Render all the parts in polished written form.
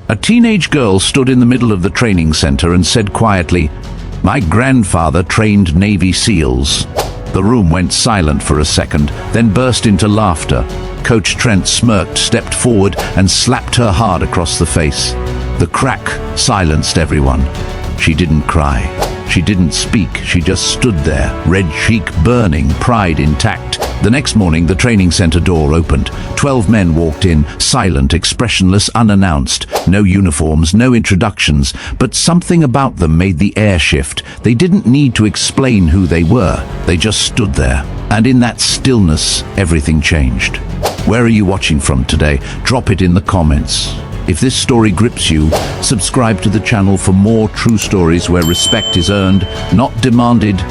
A teenage girl stood in the middle of the training center and said quietly, "My grandfather trained Navy SEALs." The room went silent for a second, then burst into laughter. Coach Trent smirked, stepped forward, and slapped her hard across the face. The crack silenced everyone. She didn't cry. She didn't speak. She just stood there, red cheek burning, pride intact. The next morning, the training center door opened. 12 men walked in, silent, expressionless, unannounced. No uniforms, no introductions, but something about them made the air shift. They didn't need to explain who they were. They just stood there. And in that stillness, everything changed. Where are you watching from today? Drop it in the comments. If this story grips you, subscribe to the channel for more true stories where respect is earned, not demanded.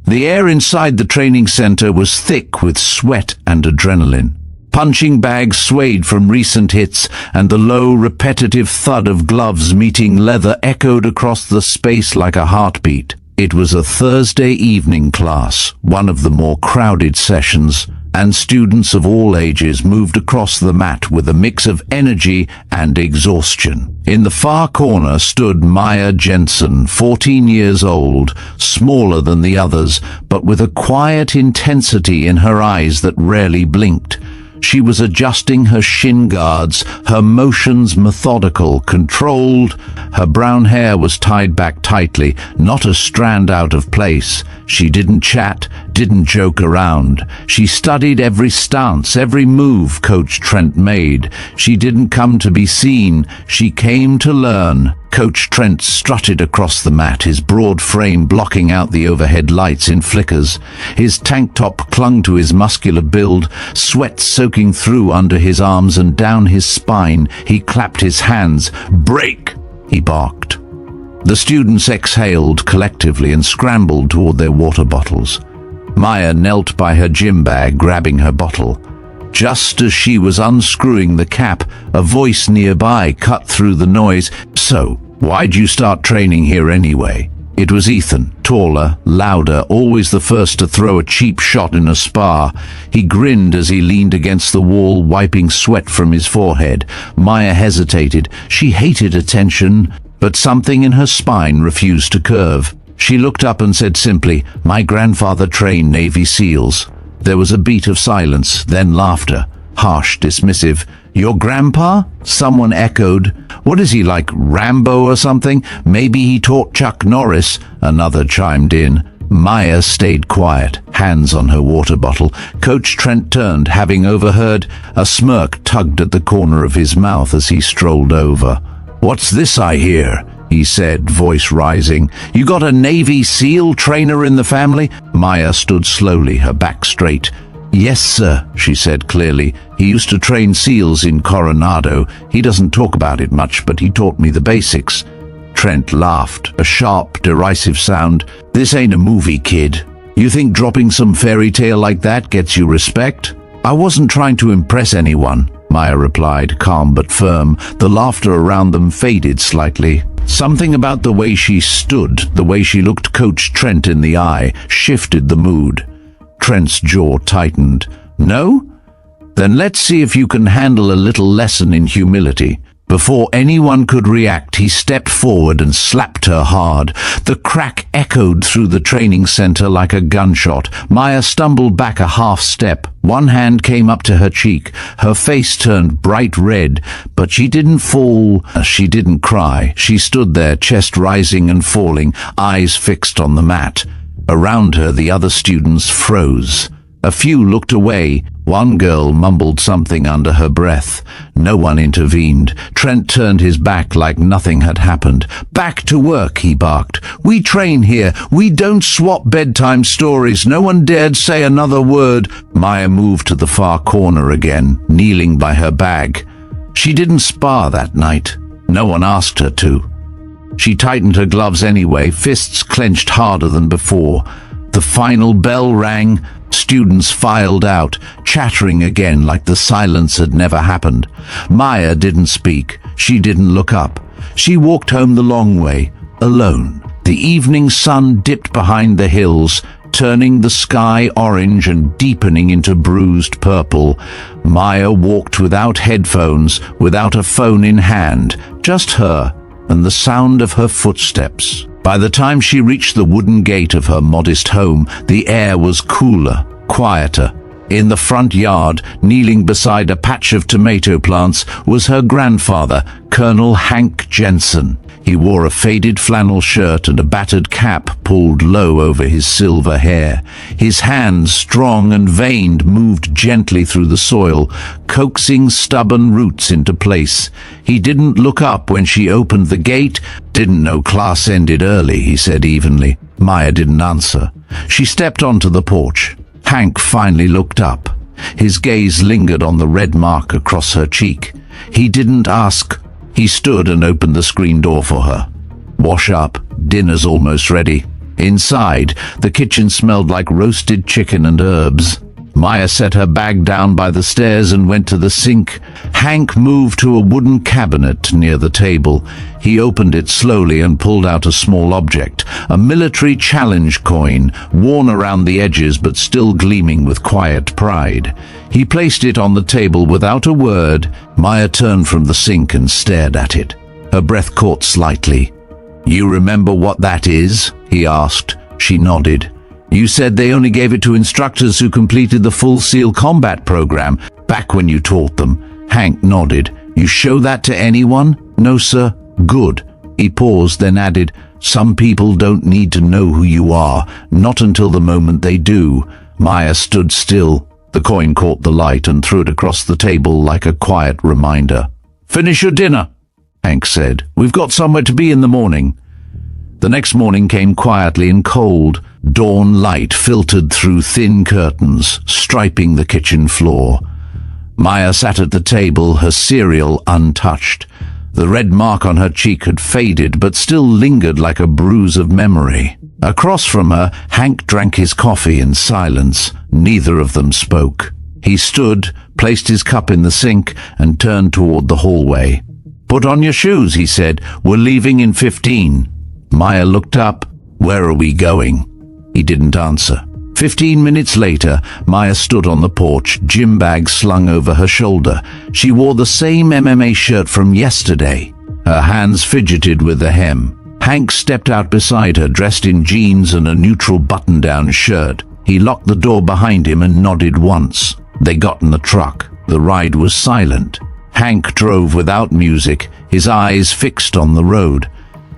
The air inside the training center was thick with sweat and adrenaline. Punching bags swayed from recent hits, and the low, repetitive thud of gloves meeting leather echoed across the space like a heartbeat. It was a Thursday evening class, one of the more crowded sessions, and students of all ages moved across the mat with a mix of energy and exhaustion. In the far corner stood Maya Jensen, 14 years old, smaller than the others, but with a quiet intensity in her eyes that rarely blinked. She was adjusting her shin guards, her motions methodical, controlled. Her brown hair was tied back tightly, not a strand out of place. She didn't chat, didn't joke around. She studied every stance, every move Coach Trent made. She didn't come to be seen, she came to learn. Coach Trent strutted across the mat, his broad frame blocking out the overhead lights in flickers. His tank top clung to his muscular build, sweat soaking through under his arms and down his spine. He clapped his hands. "Break!" he barked. The students exhaled collectively and scrambled toward their water bottles. Maya knelt by her gym bag, grabbing her bottle. Just as she was unscrewing the cap, a voice nearby cut through the noise. "So, why'd you start training here anyway?" It was Ethan, taller, louder, always the first to throw a cheap shot in a spar. He grinned as he leaned against the wall, wiping sweat from his forehead. Maya hesitated. She hated attention, but something in her spine refused to curve. She looked up and said simply, "My grandfather trained Navy SEALs." There was a beat of silence, then laughter, harsh, dismissive. "Your grandpa?" someone echoed. "What is he, like Rambo or something? Maybe he taught Chuck Norris," another chimed in. Maya stayed quiet, hands on her water bottle. Coach Trent turned, having overheard. A smirk tugged at the corner of his mouth as he strolled over. "What's this I hear?" he said, voice rising. "You got a Navy SEAL trainer in the family?" Maya stood slowly, her back straight. "Yes, sir," she said clearly. "He used to train SEALs in Coronado. He doesn't talk about it much, but he taught me the basics." Trent laughed, a sharp, derisive sound. "This ain't a movie, kid. You think dropping some fairy tale like that gets you respect?" "I wasn't trying to impress anyone," Maya replied, calm but firm. The laughter around them faded slightly. Something about the way she stood, the way she looked Coach Trent in the eye, shifted the mood. Trent's jaw tightened. "No? Then let's see if you can handle a little lesson in humility." Before anyone could react, he stepped forward and slapped her hard. The crack echoed through the training center like a gunshot. Maya stumbled back a half step. One hand came up to her cheek. Her face turned bright red, but she didn't fall. She didn't cry. She stood there, chest rising and falling, eyes fixed on the mat. Around her, the other students froze. A few looked away. One girl mumbled something under her breath. No one intervened. Trent turned his back like nothing had happened. "Back to work," he barked. "We train here. We don't swap bedtime stories. No one dared say another word." Maya moved to the far corner again, kneeling by her bag. She didn't spar that night. No one asked her to. She tightened her gloves anyway, fists clenched harder than before. The final bell rang. Students filed out, chattering again like the silence had never happened. Maya didn't speak. She didn't look up. She walked home the long way, alone. The evening sun dipped behind the hills. turning the sky orange and deepening into bruised purple. Maya walked without headphones, without a phone in hand, just her and the sound of her footsteps. By the time she reached the wooden gate of her modest home, the air was cooler, quieter. In the front yard, kneeling beside a patch of tomato plants, was her grandfather, Colonel Hank Jensen. He wore a faded flannel shirt and a battered cap pulled low over his silver hair. His hands, strong and veined, moved gently through the soil, coaxing stubborn roots into place. He didn't look up when she opened the gate. "Didn't know class ended early," he said evenly. Maya didn't answer. She stepped onto the porch. Hank finally looked up. His gaze lingered on the red mark across her cheek. He didn't ask. He stood and opened the screen door for her. "Wash up. Dinner's almost ready." Inside, the kitchen smelled like roasted chicken and herbs. Maya set her bag down by the stairs and went to the sink. Hank moved to a wooden cabinet near the table. He opened it slowly and pulled out a small object, a military challenge coin, worn around the edges but still gleaming with quiet pride. He placed it on the table without a word. Maya turned from the sink and stared at it. Her breath caught slightly. "You remember what that is?" he asked. She nodded. "You said they only gave it to instructors who completed the full SEAL combat program, back when you taught them." Hank nodded. "You show that to anyone?" "No, sir." "Good." He paused, then added, "Some people don't need to know who you are, not until the moment they do." Maya stood still. The coin caught the light and threw it across the table like a quiet reminder. "Finish your dinner," Hank said. "We've got somewhere to be in the morning." The next morning came quietly and cold. Dawn light filtered through thin curtains, striping the kitchen floor. Maya sat at the table, her cereal untouched. The red mark on her cheek had faded, but still lingered like a bruise of memory. Across from her, Hank drank his coffee in silence. Neither of them spoke. He stood, placed his cup in the sink, and turned toward the hallway. "Put on your shoes," he said. "We're leaving in 15. Maya looked up. "Where are we going?" He didn't answer. 15 minutes later, Maya stood on the porch, gym bag slung over her shoulder. She wore the same MMA shirt from yesterday. Her hands fidgeted with the hem. Hank stepped out beside her, dressed in jeans and a neutral button-down shirt. He locked the door behind him and nodded once. They got in the truck. The ride was silent. Hank drove without music, his eyes fixed on the road.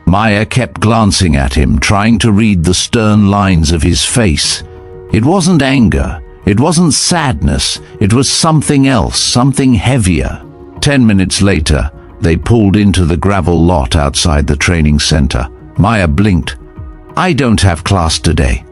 Maya kept glancing at him, trying to read the stern lines of his face. It wasn't anger. It wasn't sadness. It was something else, something heavier. 10 minutes later, they pulled into the gravel lot outside the training center. Maya blinked. "I don't have class today."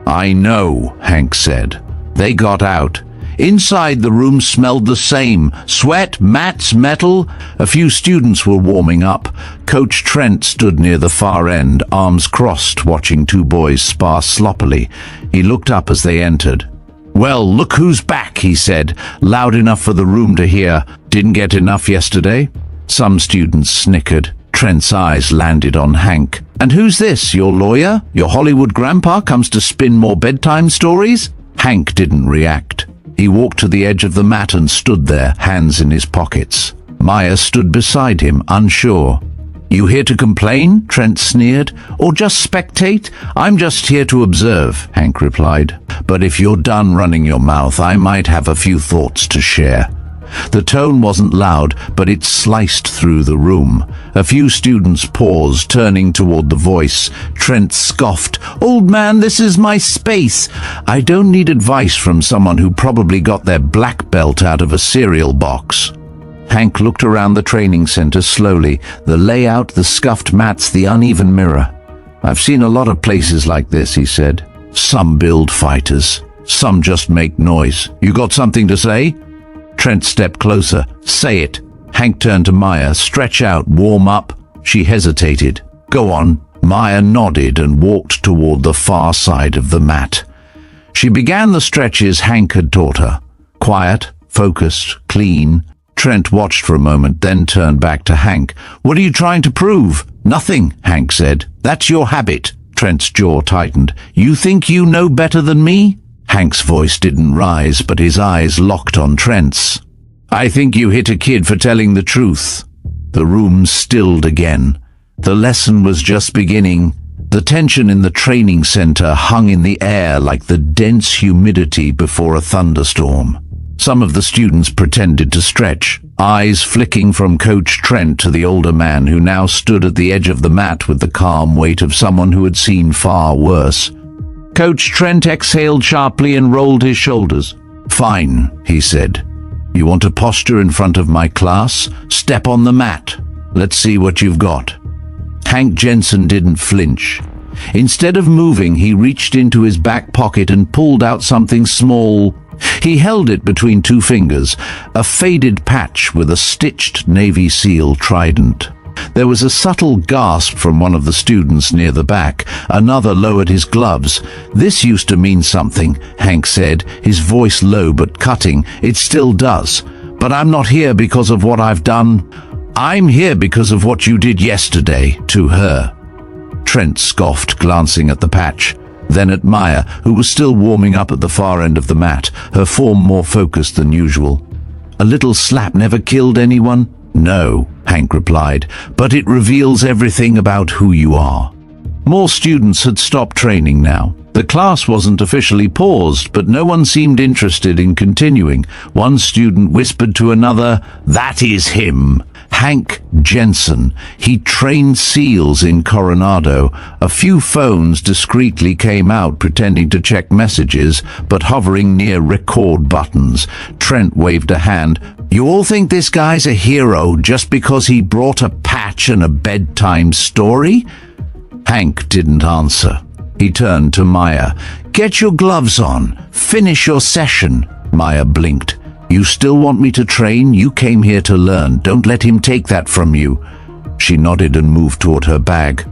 "I know," Hank said. They got out. Inside, the room smelled the same. Sweat, mats, metal. A few students were warming up. Coach Trent stood near the far end, arms crossed, watching two boys spar sloppily. He looked up as they entered. "Well, look who's back," he said, loud enough for the room to hear. "Didn't get enough yesterday?" Some students snickered. Trent's eyes landed on Hank. "And who's this? Your lawyer? Your Hollywood grandpa comes to spin more bedtime stories?" Hank didn't react. He walked to the edge of the mat and stood there, hands in his pockets. Maya stood beside him, unsure. "You here to complain?" Trent sneered. "Or just spectate?" "I'm just here to observe," Hank replied. "But if you're done running your mouth, I might have a few thoughts to share." The tone wasn't loud, but it sliced through the room. A few students paused, turning toward the voice. Trent scoffed. "Old man, this is my space. I don't need advice from someone who probably got their black belt out of a cereal box." Hank looked around the training center slowly. The layout, the scuffed mats, the uneven mirror. "I've seen a lot of places like this," he said. "Some build fighters. Some just make noise. You got something to say?" Trent stepped closer. "Say it." Hank turned to Maya. "Stretch out, warm up." She hesitated. "Go on." Maya nodded and walked toward the far side of the mat. She began the stretches Hank had taught her. Quiet, focused, clean. Trent watched for a moment, then turned back to Hank. "What are you trying to prove?" "Nothing," Hank said. "That's your habit." Trent's jaw tightened. You think you know better than me? Hank's voice didn't rise, but his eyes locked on Trent's. I think you hit a kid for telling the truth. The room stilled again. The lesson was just beginning. The tension in the training center hung in the air like the dense humidity before a thunderstorm. Some of the students pretended to stretch, eyes flicking from Coach Trent to the older man who now stood at the edge of the mat with the calm weight of someone who had seen far worse. Coach Trent exhaled sharply and rolled his shoulders. Fine, he said. You want to posture in front of my class? Step on the mat. Let's see what you've got. Hank Jensen didn't flinch. Instead of moving, he reached into his back pocket and pulled out something small. He held it between two fingers, a faded patch with a stitched Navy SEAL trident. There was a subtle gasp from one of the students near the back. Another lowered his gloves. This used to mean something, Hank said, his voice low but cutting. It still does. But I'm not here because of what I've done. I'm here because of what you did yesterday to her. Trent scoffed, glancing at the patch. Then at Maya, who was still warming up at the far end of the mat, her form more focused than usual. A little slap never killed anyone? No, Hank replied, but it reveals everything about who you are. More students had stopped training now. The class wasn't officially paused, but no one seemed interested in continuing. One student whispered to another, "That is him. Hank Jensen. He trained SEALs in Coronado." A few phones discreetly came out pretending to check messages, but hovering near record buttons. Trent waved a hand. You all think this guy's a hero just because he brought a patch and a bedtime story? Hank didn't answer. He turned to Maya. Get your gloves on. Finish your session. Maya blinked. You still want me to train? You came here to learn. Don't let him take that from you. She nodded and moved toward her bag.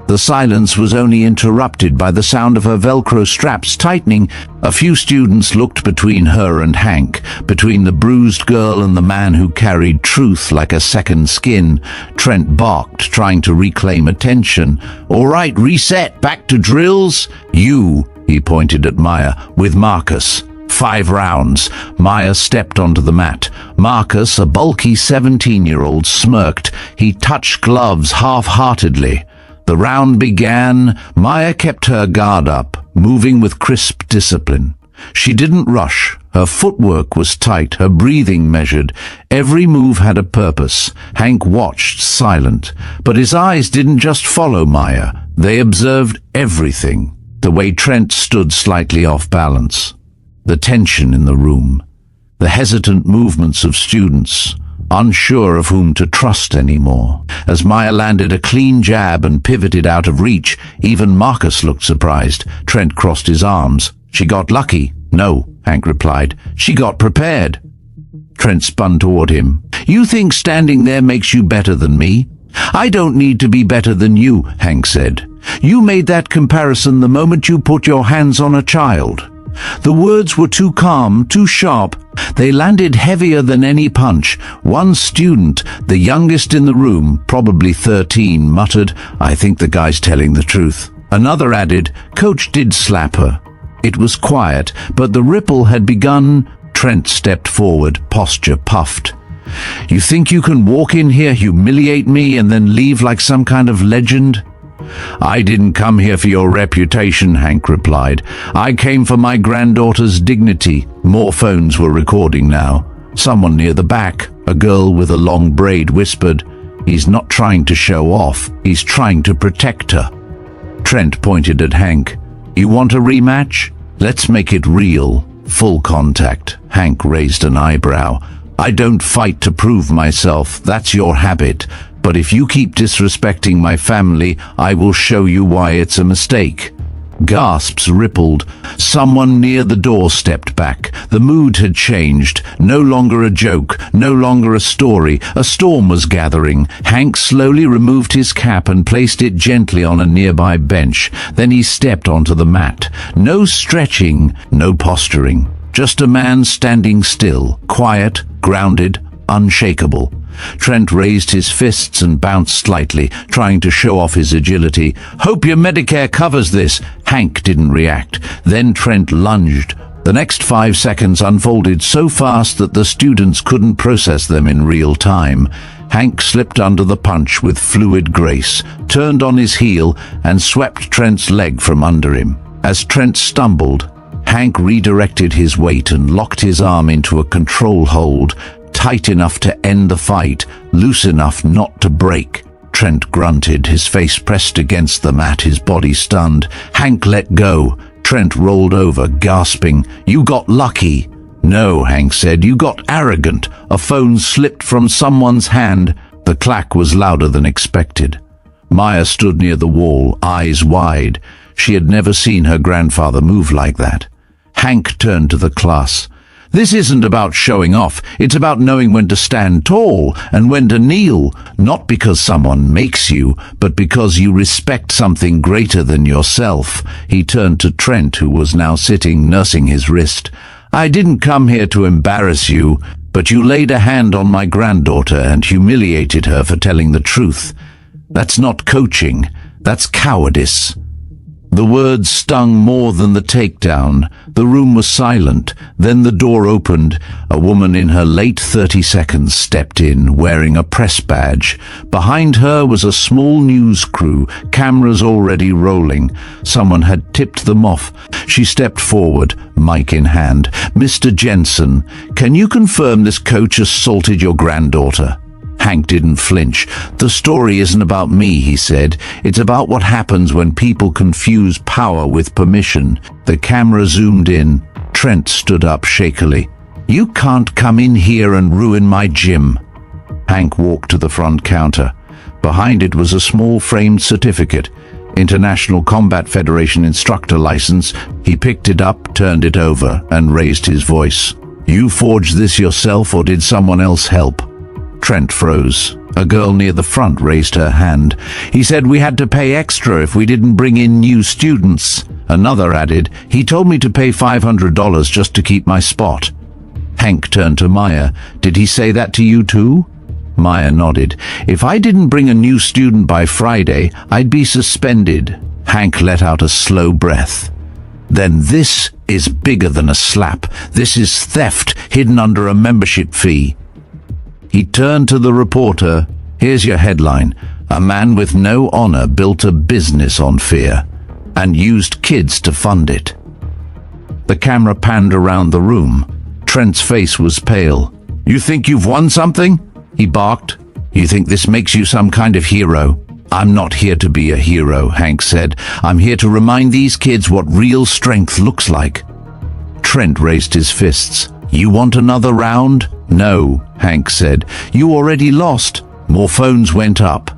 The silence was only interrupted by the sound of her Velcro straps tightening. A few students looked between her and Hank, between the bruised girl and the man who carried truth like a second skin. Trent barked, trying to reclaim attention. All right, reset, back to drills. You, he pointed at Maya, with Marcus. 5 rounds. Maya stepped onto the mat. Marcus, a bulky 17-year-old, smirked. He touched gloves half-heartedly. The round began. Maya kept her guard up, moving with crisp discipline. She didn't rush. Her footwork was tight, her breathing measured. Every move had a purpose. Hank watched, silent. But his eyes didn't just follow Maya. They observed everything. The way Trent stood slightly off balance. The tension in the room. The hesitant movements of students, unsure of whom to trust anymore. As Maya landed a clean jab and pivoted out of reach, even Marcus looked surprised. Trent crossed his arms. She got lucky. No, Hank replied. She got prepared. Trent spun toward him. You think standing there makes you better than me? I don't need to be better than you, Hank said. You made that comparison the moment you put your hands on a child. The words were too calm, too sharp. They landed heavier than any punch. One student, the youngest in the room, probably 13, muttered, I think the guy's telling the truth. Another added, Coach did slap her. It was quiet, but the ripple had begun. Trent stepped forward, posture puffed. You think you can walk in here, humiliate me, and then leave like some kind of legend? I didn't come here for your reputation, Hank replied. I came for my granddaughter's dignity. More phones were recording now. Someone near the back, a girl with a long braid, whispered, He's not trying to show off. He's trying to protect her. Trent pointed at Hank. You want a rematch? Let's make it real. Full contact. Hank raised an eyebrow. I don't fight to prove myself. That's your habit. But if you keep disrespecting my family, I will show you why it's a mistake. Gasps rippled. Someone near the door stepped back. The mood had changed. No longer a joke, no longer a story. A storm was gathering. Hank slowly removed his cap and placed it gently on a nearby bench. Then he stepped onto the mat. No stretching, no posturing. Just a man standing still, quiet, grounded, unshakable. Trent raised his fists and bounced slightly, trying to show off his agility. "Hope your Medicare covers this." Hank didn't react. Then Trent lunged. The next 5 seconds unfolded so fast that the students couldn't process them in real time. Hank slipped under the punch with fluid grace, turned on his heel, and swept Trent's leg from under him. As Trent stumbled, Hank redirected his weight and locked his arm into a control hold, tight enough to end the fight, loose enough not to break. Trent grunted, his face pressed against the mat, his body stunned. Hank let go. Trent rolled over, gasping, "You got lucky." "No," Hank said, "you got arrogant." A phone slipped from someone's hand. The clack was louder than expected. Maya stood near the wall, eyes wide. She had never seen her grandfather move like that. Hank turned to the class. "This isn't about showing off. It's about knowing when to stand tall and when to kneel, not because someone makes you, but because you respect something greater than yourself." He turned to Trent, who was now sitting, nursing his wrist. "I didn't come here to embarrass you, but you laid a hand on my granddaughter and humiliated her for telling the truth. That's not coaching, that's cowardice." The words stung more than the takedown. The room was silent. Then the door opened. A woman in her late 30s stepped in, wearing a press badge. Behind her was a small news crew, cameras already rolling. Someone had tipped them off. She stepped forward, mic in hand. "Mr. Jensen, can you confirm this coach assaulted your granddaughter?" Hank didn't flinch. "The story isn't about me," he said. "It's about what happens when people confuse power with permission." The camera zoomed in. Trent stood up shakily. "You can't come in here and ruin my gym." Hank walked to the front counter. Behind it was a small framed certificate. International Combat Federation instructor license. He picked it up, turned it over, and raised his voice. "You forged this yourself, or did someone else help?" Trent froze. A girl near the front raised her hand. "He said we had to pay extra if we didn't bring in new students." Another added, "He told me to pay $500 just to keep my spot." Hank turned to Maya. "Did he say that to you too?" Maya nodded. "If I didn't bring a new student by Friday, I'd be suspended." Hank let out a slow breath. "Then this is bigger than a slap. This is theft hidden under a membership fee." He turned to the reporter. "Here's your headline. A man with no honor built a business on fear and used kids to fund it." The camera panned around the room. Trent's face was pale. "You think you've won something?" he barked. "You think this makes you some kind of hero?" "I'm not here to be a hero," Hank said. "I'm here to remind these kids what real strength looks like." Trent raised his fists. "You want another round?" "No," Hank said. "You already lost." More phones went up.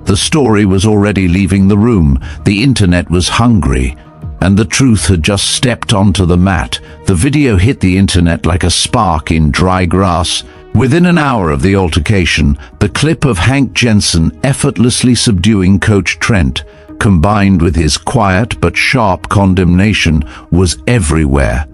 The story was already leaving the room. The internet was hungry, and the truth had just stepped onto the mat. The video hit the internet like a spark in dry grass. Within an hour of the altercation, the clip of Hank Jensen effortlessly subduing Coach Trent, combined with his quiet but sharp condemnation, was everywhere.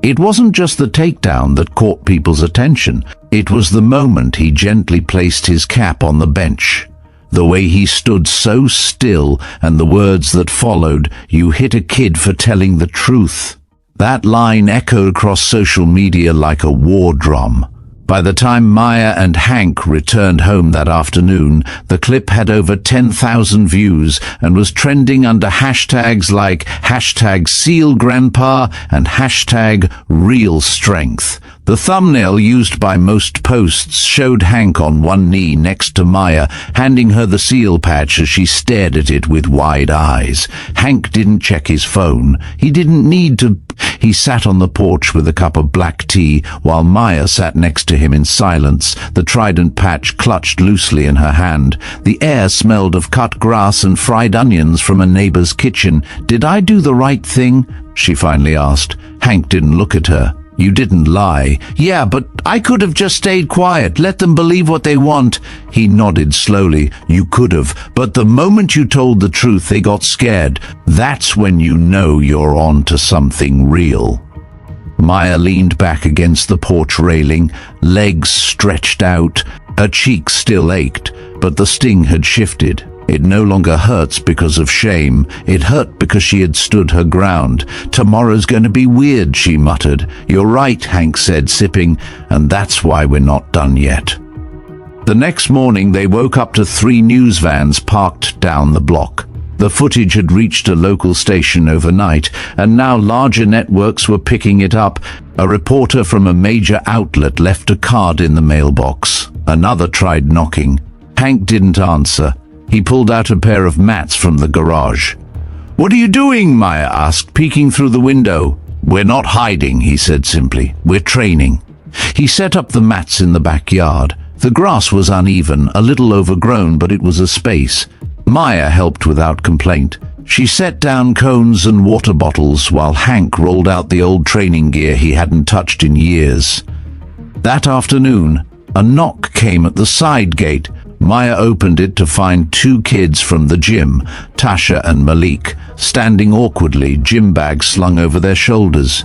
It wasn't just the takedown that caught people's attention. It was the moment he gently placed his cap on the bench. The way he stood so still, and the words that followed, "You hit a kid for telling the truth." That line echoed across social media like a war drum. By the time Maya and Hank returned home that afternoon, the clip had over 10,000 views and was trending under hashtags like #SealGrandpa and #RealStrength. The thumbnail used by most posts showed Hank on one knee next to Maya, handing her the seal patch as she stared at it with wide eyes. Hank didn't check his phone. He didn't need to. He sat on the porch with a cup of black tea, while Maya sat next to him in silence, the trident patch clutched loosely in her hand. The air smelled of cut grass and fried onions from a neighbor's kitchen. "Did I do the right thing?" she finally asked. Hank didn't look at her. "You didn't lie." "Yeah, but I could have just stayed quiet, let them believe what they want." He nodded slowly. "You could have, but the moment you told the truth, they got scared. That's when you know you're on to something real." Maya leaned back against the porch railing, legs stretched out. Her cheeks still ached, but the sting had shifted. It no longer hurts because of shame. It hurt because she had stood her ground. "Tomorrow's going to be weird," she muttered. "You're right," Hank said, sipping, "and that's why we're not done yet." The next morning they woke up to 3 news vans parked down the block. The footage had reached a local station overnight, and now larger networks were picking it up. A reporter from a major outlet left a card in the mailbox. Another tried knocking. Hank didn't answer. He pulled out a pair of mats from the garage. "What are you doing?" Maya asked, peeking through the window. "We're not hiding," he said simply. "We're training." He set up the mats in the backyard. The grass was uneven, a little overgrown, but it was a space. Maya helped without complaint. She set down cones and water bottles while Hank rolled out the old training gear he hadn't touched in years. That afternoon, a knock came at the side gate. Maya opened it to find 2 kids from the gym, Tasha and Malik, standing awkwardly, gym bags slung over their shoulders.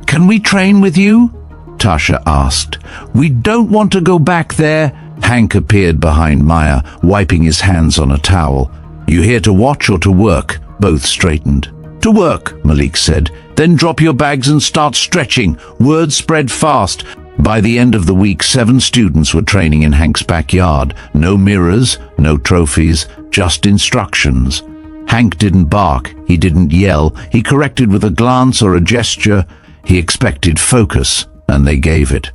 "Can we train with you?" Tasha asked. "We don't want to go back there." Hank appeared behind Maya, wiping his hands on a towel. "You here to watch or to work?" Both straightened. "To work," Malik said. "Then drop your bags and start stretching." Word spread fast. By the end of the week, 7 students were training in Hank's backyard. No mirrors, no trophies, just instructions. Hank didn't bark, he didn't yell, he corrected with a glance or a gesture. He expected focus, and they gave it.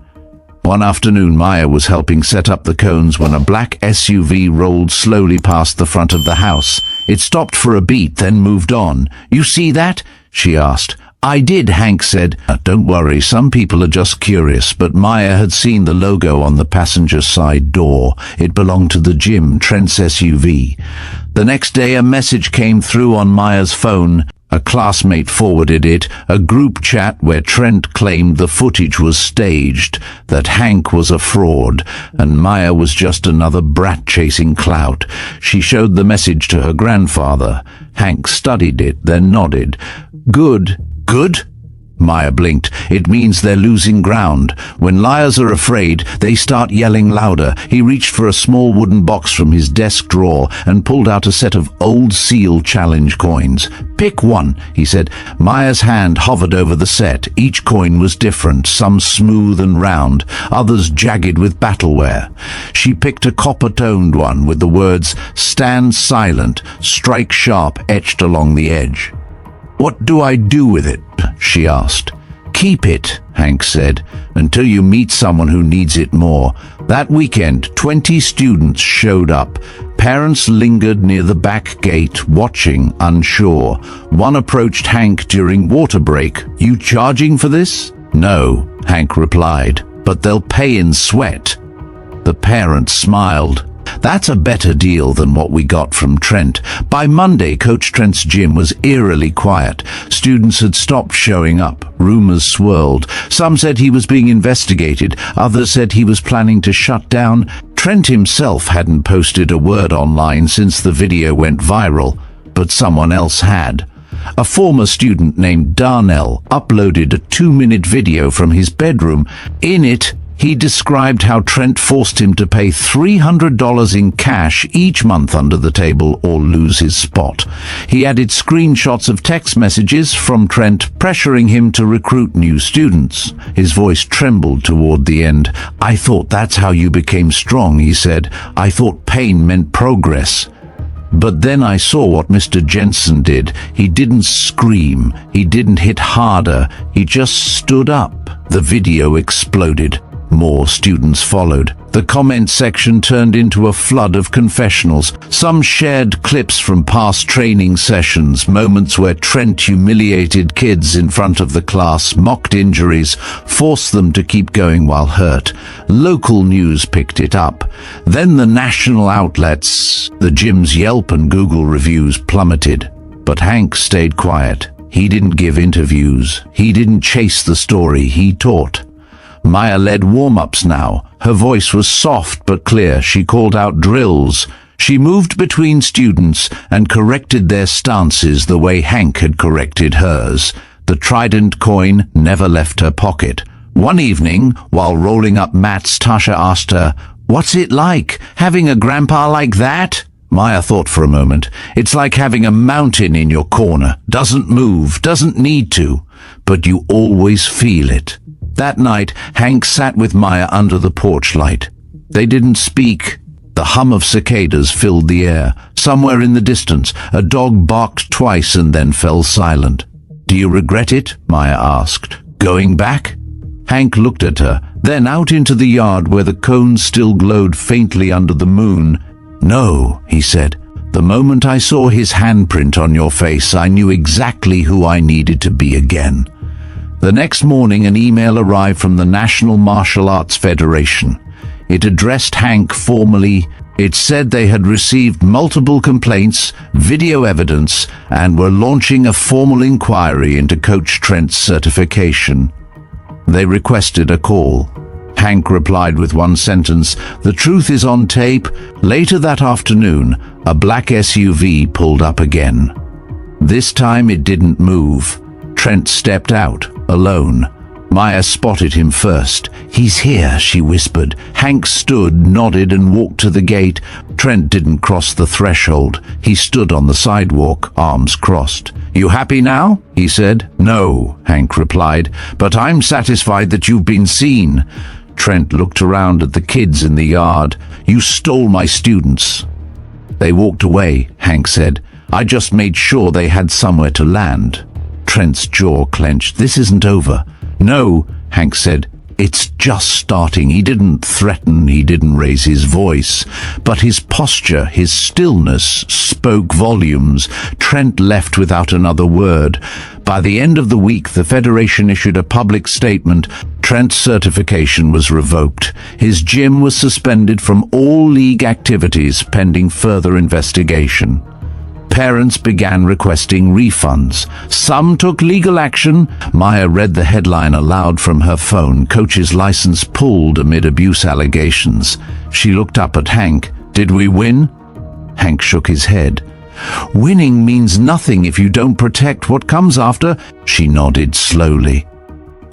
One afternoon, Maya was helping set up the cones when a black SUV rolled slowly past the front of the house. It stopped for a beat, then moved on. "You see that?" she asked. "I did," Hank said. "Don't worry, some people are just curious," but Maya had seen the logo on the passenger side door. It belonged to the gym, Trent's SUV. The next day, a message came through on Maya's phone. A classmate forwarded it, a group chat where Trent claimed the footage was staged, that Hank was a fraud, and Maya was just another brat chasing clout. She showed the message to her grandfather. Hank studied it, then nodded. "Good." "Good?" Maya blinked. "It means they're losing ground. When liars are afraid, they start yelling louder." He reached for a small wooden box from his desk drawer and pulled out a set of old Seal Challenge coins. "Pick one," he said. Maya's hand hovered over the set. Each coin was different, some smooth and round, others jagged with battleware. She picked a copper-toned one with the words, "Stand silent, strike sharp," etched along the edge. "What do I do with it?" she asked. "Keep it," Hank said, "until you meet someone who needs it more." That weekend, 20 students showed up. Parents lingered near the back gate, watching, unsure. One approached Hank during water break. "You charging for this?" "No," Hank replied, "but they'll pay in sweat." The parents smiled. "That's a better deal than what we got from Trent." By Monday, Coach Trent's gym was eerily quiet. Students had stopped showing up. Rumors swirled. Some said he was being investigated. Others said he was planning to shut down. Trent himself hadn't posted a word online since the video went viral, but someone else had. A former student named Darnell uploaded a 2-minute video from his bedroom. In it, he described how Trent forced him to pay $300 in cash each month under the table or lose his spot. He added screenshots of text messages from Trent pressuring him to recruit new students. His voice trembled toward the end. "I thought that's how you became strong," he said. "I thought pain meant progress. But then I saw what Mr. Jensen did. He didn't scream. He didn't hit harder. He just stood up." The video exploded. More students followed. The comment section turned into a flood of confessionals. Some shared clips from past training sessions, moments where Trent humiliated kids in front of the class, mocked injuries, forced them to keep going while hurt. Local news picked it up. Then the national outlets. The gym's Yelp and Google reviews plummeted. But Hank stayed quiet. He didn't give interviews. He didn't chase the story. He taught. Maya led warm-ups now. Her voice was soft but clear. She called out drills. She moved between students and corrected their stances the way Hank had corrected hers. The trident coin never left her pocket. One evening, while rolling up mats, Tasha asked her, "What's it like, having a grandpa like that?" Maya thought for a moment. "It's like having a mountain in your corner. Doesn't move, doesn't need to, but you always feel it." That night, Hank sat with Maya under the porch light. They didn't speak. The hum of cicadas filled the air. Somewhere in the distance, a dog barked twice and then fell silent. "Do you regret it?" Maya asked. "Going back?" Hank looked at her, then out into the yard where the cones still glowed faintly under the moon. "No," he said. "The moment I saw his handprint on your face, I knew exactly who I needed to be again." The next morning, an email arrived from the National Martial Arts Federation. It addressed Hank formally. It said they had received multiple complaints, video evidence, and were launching a formal inquiry into Coach Trent's certification. They requested a call. Hank replied with one sentence, "The truth is on tape." Later that afternoon, a black SUV pulled up again. This time it didn't move. Trent stepped out, alone. Maya spotted him first. "He's here," she whispered. Hank stood, nodded, and walked to the gate. Trent didn't cross the threshold. He stood on the sidewalk, arms crossed. "You happy now?" he said. "No," Hank replied, "but I'm satisfied that you've been seen." Trent looked around at the kids in the yard. "You stole my students." "They walked away," Hank said. "I just made sure they had somewhere to land." Trent's jaw clenched. "This isn't over." "No," Hank said. "It's just starting." He didn't threaten, he didn't raise his voice, but his posture, his stillness, spoke volumes. Trent left without another word. By the end of the week, the Federation issued a public statement. Trent's certification was revoked. His gym was suspended from all league activities pending further investigation. Parents began requesting refunds. Some took legal action. Maya read the headline aloud from her phone. "Coach's license pulled amid abuse allegations." She looked up at Hank. "Did we win?" Hank shook his head. "Winning means nothing if you don't protect what comes after." She nodded slowly.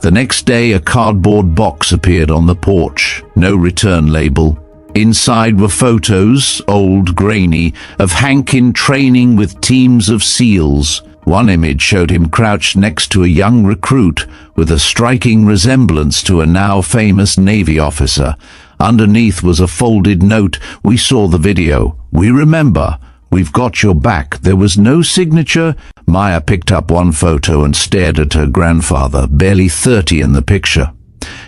The next day, a cardboard box appeared on the porch. No return label. Inside were photos, old, grainy, of Hank in training with teams of SEALs. One image showed him crouched next to a young recruit with a striking resemblance to a now famous Navy officer. Underneath was a folded note. "We saw the video. We remember. We've got your back." There was no signature. Maya picked up one photo and stared at her grandfather, barely 30 in the picture.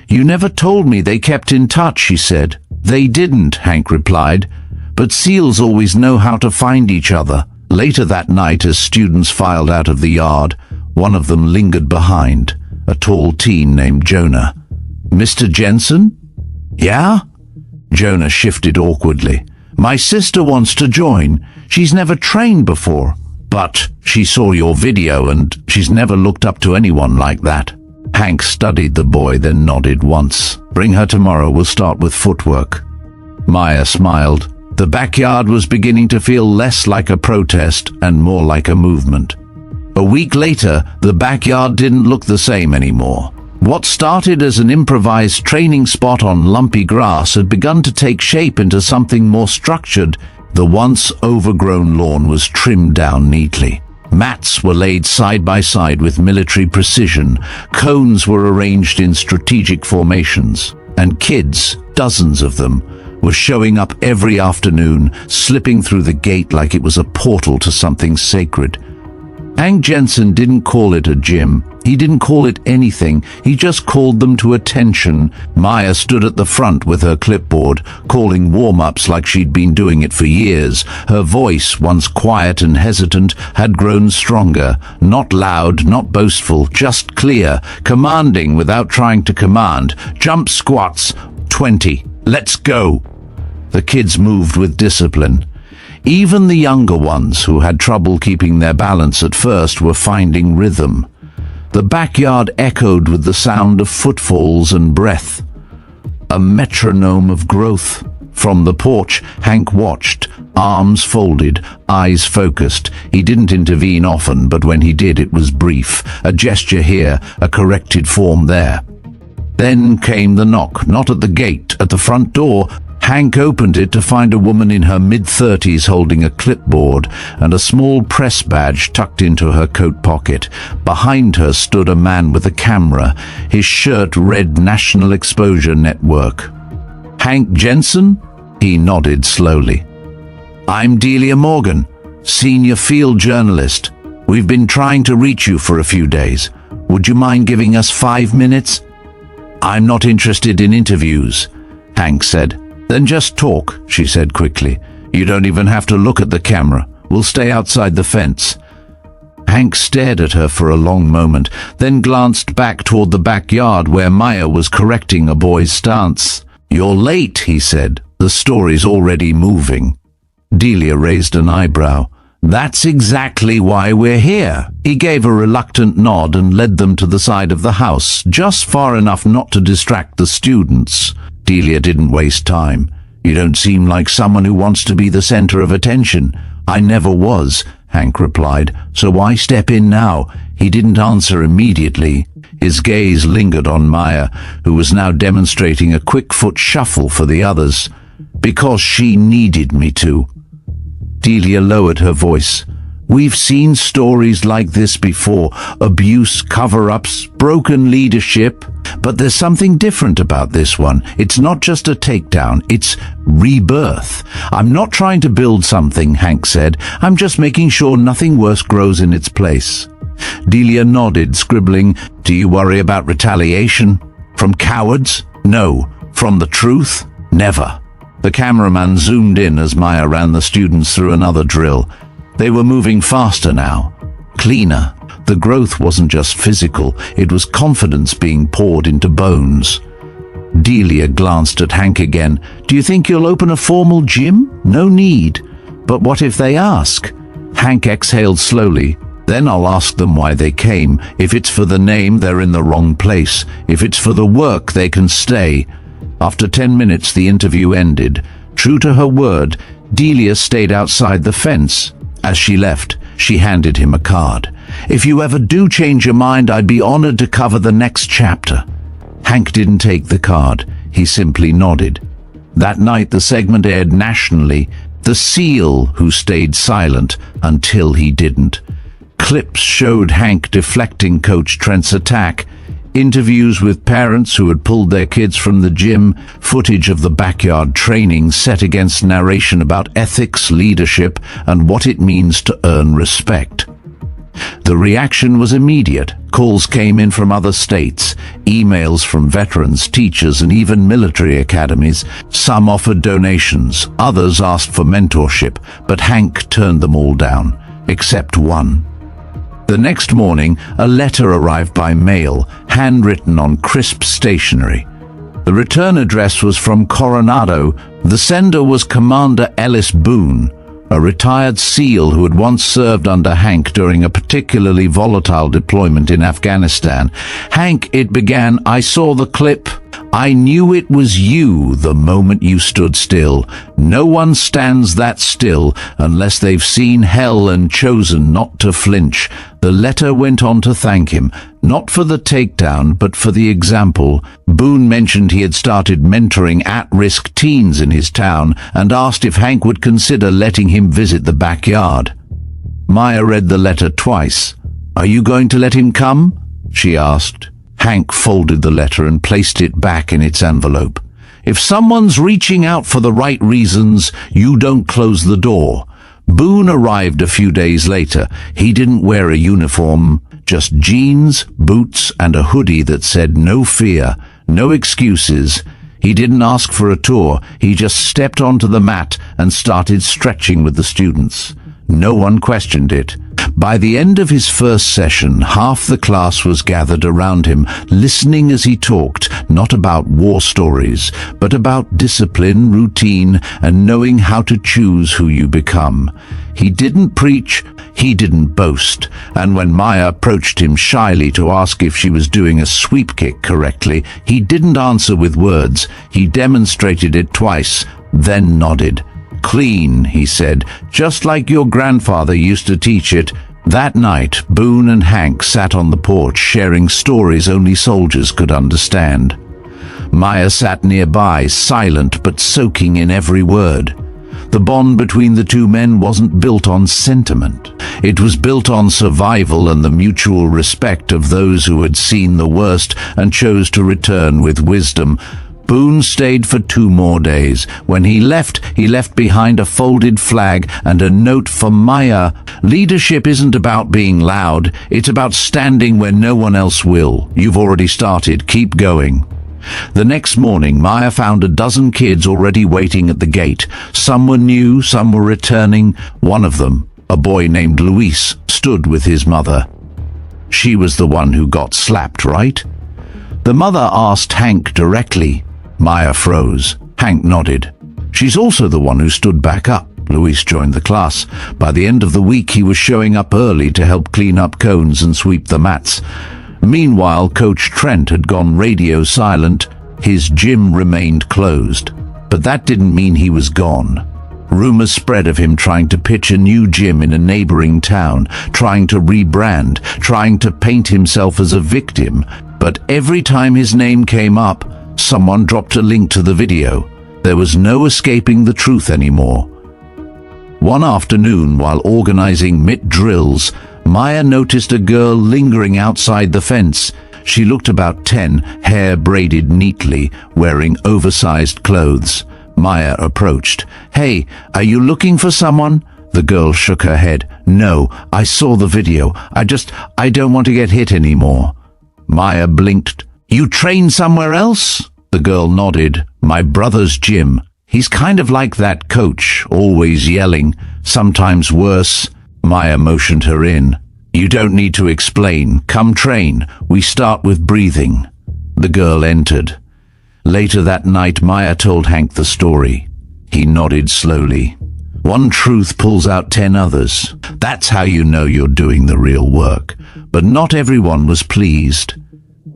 "You never told me they kept in touch," she said. "They didn't," Hank replied, "but SEALs always know how to find each other." Later that night, as students filed out of the yard, one of them lingered behind, a tall teen named Jonah. "Mr. Jensen?" "Yeah?" Jonah shifted awkwardly. "My sister wants to join. She's never trained before, but she saw your video and she's never looked up to anyone like that." Hank studied the boy, then nodded once. "Bring her tomorrow. We'll start with footwork." Maya smiled. The backyard was beginning to feel less like a protest and more like a movement. A week later, the backyard didn't look the same anymore. What started as an improvised training spot on lumpy grass had begun to take shape into something more structured. The once overgrown lawn was trimmed down neatly. Mats were laid side by side with military precision. Cones were arranged in strategic formations. And kids, dozens of them, were showing up every afternoon, slipping through the gate like it was a portal to something sacred. Hank Jensen didn't call it a gym. He didn't call it anything. He just called them to attention. Maya stood at the front with her clipboard, calling warm-ups like she'd been doing it for years. Her voice, once quiet and hesitant, had grown stronger. Not loud, not boastful, just clear, commanding without trying to command. "Jump squats, 20. Let's go." The kids moved with discipline. Even the younger ones, who had trouble keeping their balance at first, were finding rhythm. The backyard echoed with the sound of footfalls and breath. A metronome of growth. From the porch, Hank watched, arms folded, eyes focused. He didn't intervene often, but when he did, it was brief. A gesture here, a corrected form there. Then came the knock, not at the gate, at the front door. Hank opened it to find a woman in her mid-30s holding a clipboard and a small press badge tucked into her coat pocket. Behind her stood a man with a camera. His shirt read National Exposure Network. "Hank Jensen?" He nodded slowly. "I'm Delia Morgan, senior field journalist. We've been trying to reach you for a few days. Would you mind giving us 5 minutes?" "I'm not interested in interviews," Hank said. "Then just talk," she said quickly. "You don't even have to look at the camera. We'll stay outside the fence." Hank stared at her for a long moment, then glanced back toward the backyard where Maya was correcting a boy's stance. "You're late," he said. "The story's already moving." Delia raised an eyebrow. "That's exactly why we're here." He gave a reluctant nod and led them to the side of the house, just far enough not to distract the students. Delia didn't waste time. "You don't seem like someone who wants to be the center of attention." "I never was," Hank replied, "so why step in now?" He didn't answer immediately. His gaze lingered on Maya, who was now demonstrating a quick foot shuffle for the others. "Because she needed me to." Delia lowered her voice. "We've seen stories like this before. Abuse, cover-ups, broken leadership. But there's something different about this one. It's not just a takedown, it's rebirth." "I'm not trying to build something," Hank said. "I'm just making sure nothing worse grows in its place." Delia nodded, scribbling, "Do you worry about retaliation? From cowards? No. From the truth? Never." The cameraman zoomed in as Maya ran the students through another drill. They were moving faster now, cleaner. The growth wasn't just physical, it was confidence being poured into bones. Delia glanced at Hank again. "Do you think you'll open a formal gym?" "No need." "But what if they ask?" Hank exhaled slowly. "Then I'll ask them why they came. If it's for the name, they're in the wrong place. If it's for the work, they can stay." After 10 minutes, the interview ended. True to her word, Delia stayed outside the fence. As she left, she handed him a card. "If you ever do change your mind, I'd be honored to cover the next chapter." Hank didn't take the card. He simply nodded. That night, the segment aired nationally. The SEAL who stayed silent until he didn't. Clips showed Hank deflecting Coach Trent's attack. Interviews with parents who had pulled their kids from the gym, footage of the backyard training set against narration about ethics, leadership, and what it means to earn respect. The reaction was immediate. Calls came in from other states, emails from veterans, teachers, and even military academies. Some offered donations, others asked for mentorship, but Hank turned them all down, except one. The next morning, a letter arrived by mail, handwritten on crisp stationery. The return address was from Coronado. The sender was Commander Ellis Boone, a retired SEAL who had once served under Hank during a particularly volatile deployment in Afghanistan. "Hank," it began, "I saw the clip. I knew it was you the moment you stood still. No one stands that still unless they've seen hell and chosen not to flinch." The letter went on to thank him, not for the takedown, but for the example. Boone mentioned he had started mentoring at-risk teens in his town and asked if Hank would consider letting him visit the backyard. Maya read the letter twice. "Are you going to let him come?" she asked. Hank folded the letter and placed it back in its envelope. "If someone's reaching out for the right reasons, you don't close the door." Boone arrived a few days later. He didn't wear a uniform, just jeans, boots, and a hoodie that said "No fear, no excuses." He didn't ask for a tour. He just stepped onto the mat and started stretching with the students. No one questioned it. By the end of his first session, half the class was gathered around him, listening as he talked, not about war stories, but about discipline, routine, and knowing how to choose who you become. He didn't preach, he didn't boast, and when Maya approached him shyly to ask if she was doing a sweep kick correctly, he didn't answer with words. He demonstrated it twice, then nodded. Clean, he said, just like your grandfather used to teach it. That night, Boone and Hank sat on the porch sharing stories only soldiers could understand. Maya sat nearby, silent but soaking in every word. The bond between the two men wasn't built on sentiment. It was built on survival and the mutual respect of those who had seen the worst and chose to return with wisdom. Boone stayed for 2 more days. When he left behind a folded flag and a note for Maya. Leadership isn't about being loud, it's about standing where no one else will. You've already started, keep going. The next morning, Maya found a dozen kids already waiting at the gate. Some were new, some were returning. One of them, a boy named Luis, stood with his mother. She was the one who got slapped, right? The mother asked Hank directly. Maya froze. Hank nodded. She's also the one who stood back up. Luis joined the class. By the end of the week, he was showing up early to help clean up cones and sweep the mats. Meanwhile, Coach Trent had gone radio silent. His gym remained closed. But that didn't mean he was gone. Rumors spread of him trying to pitch a new gym in a neighboring town, trying to rebrand, trying to paint himself as a victim. But every time his name came up, someone dropped a link to the video. There was no escaping the truth anymore. One afternoon, while organizing MIT drills, Maya noticed a girl lingering outside the fence. She looked about 10, hair braided neatly, wearing oversized clothes. Maya approached. "Hey, are you looking for someone?" The girl shook her head. "No, I saw the video. I don't want to get hit anymore." Maya blinked. "You train somewhere else?" The girl nodded. "My brother's gym. He's kind of like that coach, always yelling, sometimes worse." Maya motioned her in. "You don't need to explain. Come train. We start with breathing." The girl entered. Later that night, Maya told Hank the story. He nodded slowly. One truth pulls out 10 others. That's how you know you're doing the real work. But not everyone was pleased.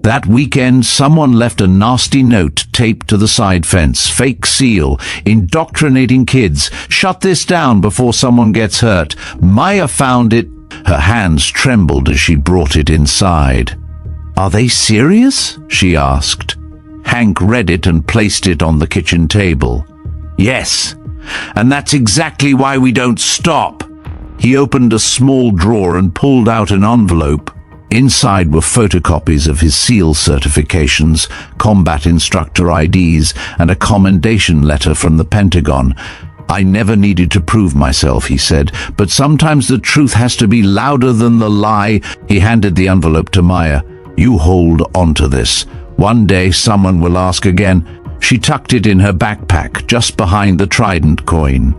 That weekend, someone left a nasty note taped to the side fence. "Fake seal, indoctrinating kids. Shut this down before someone gets hurt." Maya found it. Her hands trembled as she brought it inside. "Are they serious?" she asked. Hank read it and placed it on the kitchen table. "Yes, and that's exactly why we don't stop." He opened a small drawer and pulled out an envelope. Inside were photocopies of his SEAL certifications, combat instructor IDs, and a commendation letter from the Pentagon. "I never needed to prove myself," he said, "but sometimes the truth has to be louder than the lie." He handed the envelope to Maya. "You hold on to this. One day someone will ask again." She tucked it in her backpack, just behind the Trident coin.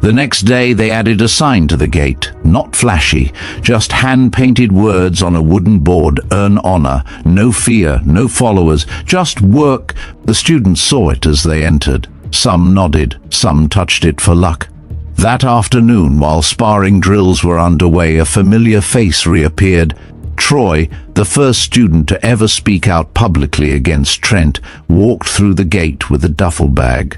The next day they added a sign to the gate, not flashy, just hand-painted words on a wooden board: "Earn honor, no fear, no followers, just work." The students saw it as they entered. Some nodded, some touched it for luck. That afternoon, while sparring drills were underway, a familiar face reappeared. Troy, the first student to ever speak out publicly against Trent, walked through the gate with a duffel bag.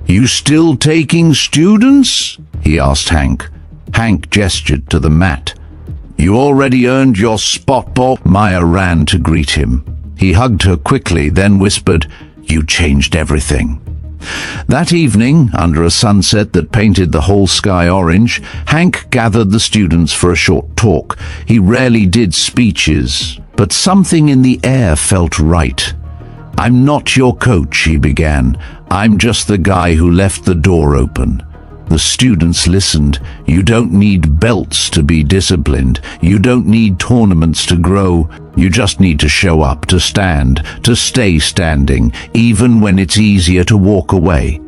"You still taking students?" he asked Hank. Hank gestured to the mat. "You already earned your spot, Bob." Maya ran to greet him. He hugged her quickly, then whispered, "You changed everything." That evening, under a sunset that painted the whole sky orange, Hank gathered the students for a short talk. He rarely did speeches, but something in the air felt right. "I'm not your coach," he began. "I'm just the guy who left the door open." The students listened. "You don't need belts to be disciplined. You don't need tournaments to grow. You just need to show up, to stand, to stay standing, even when it's easier to walk away."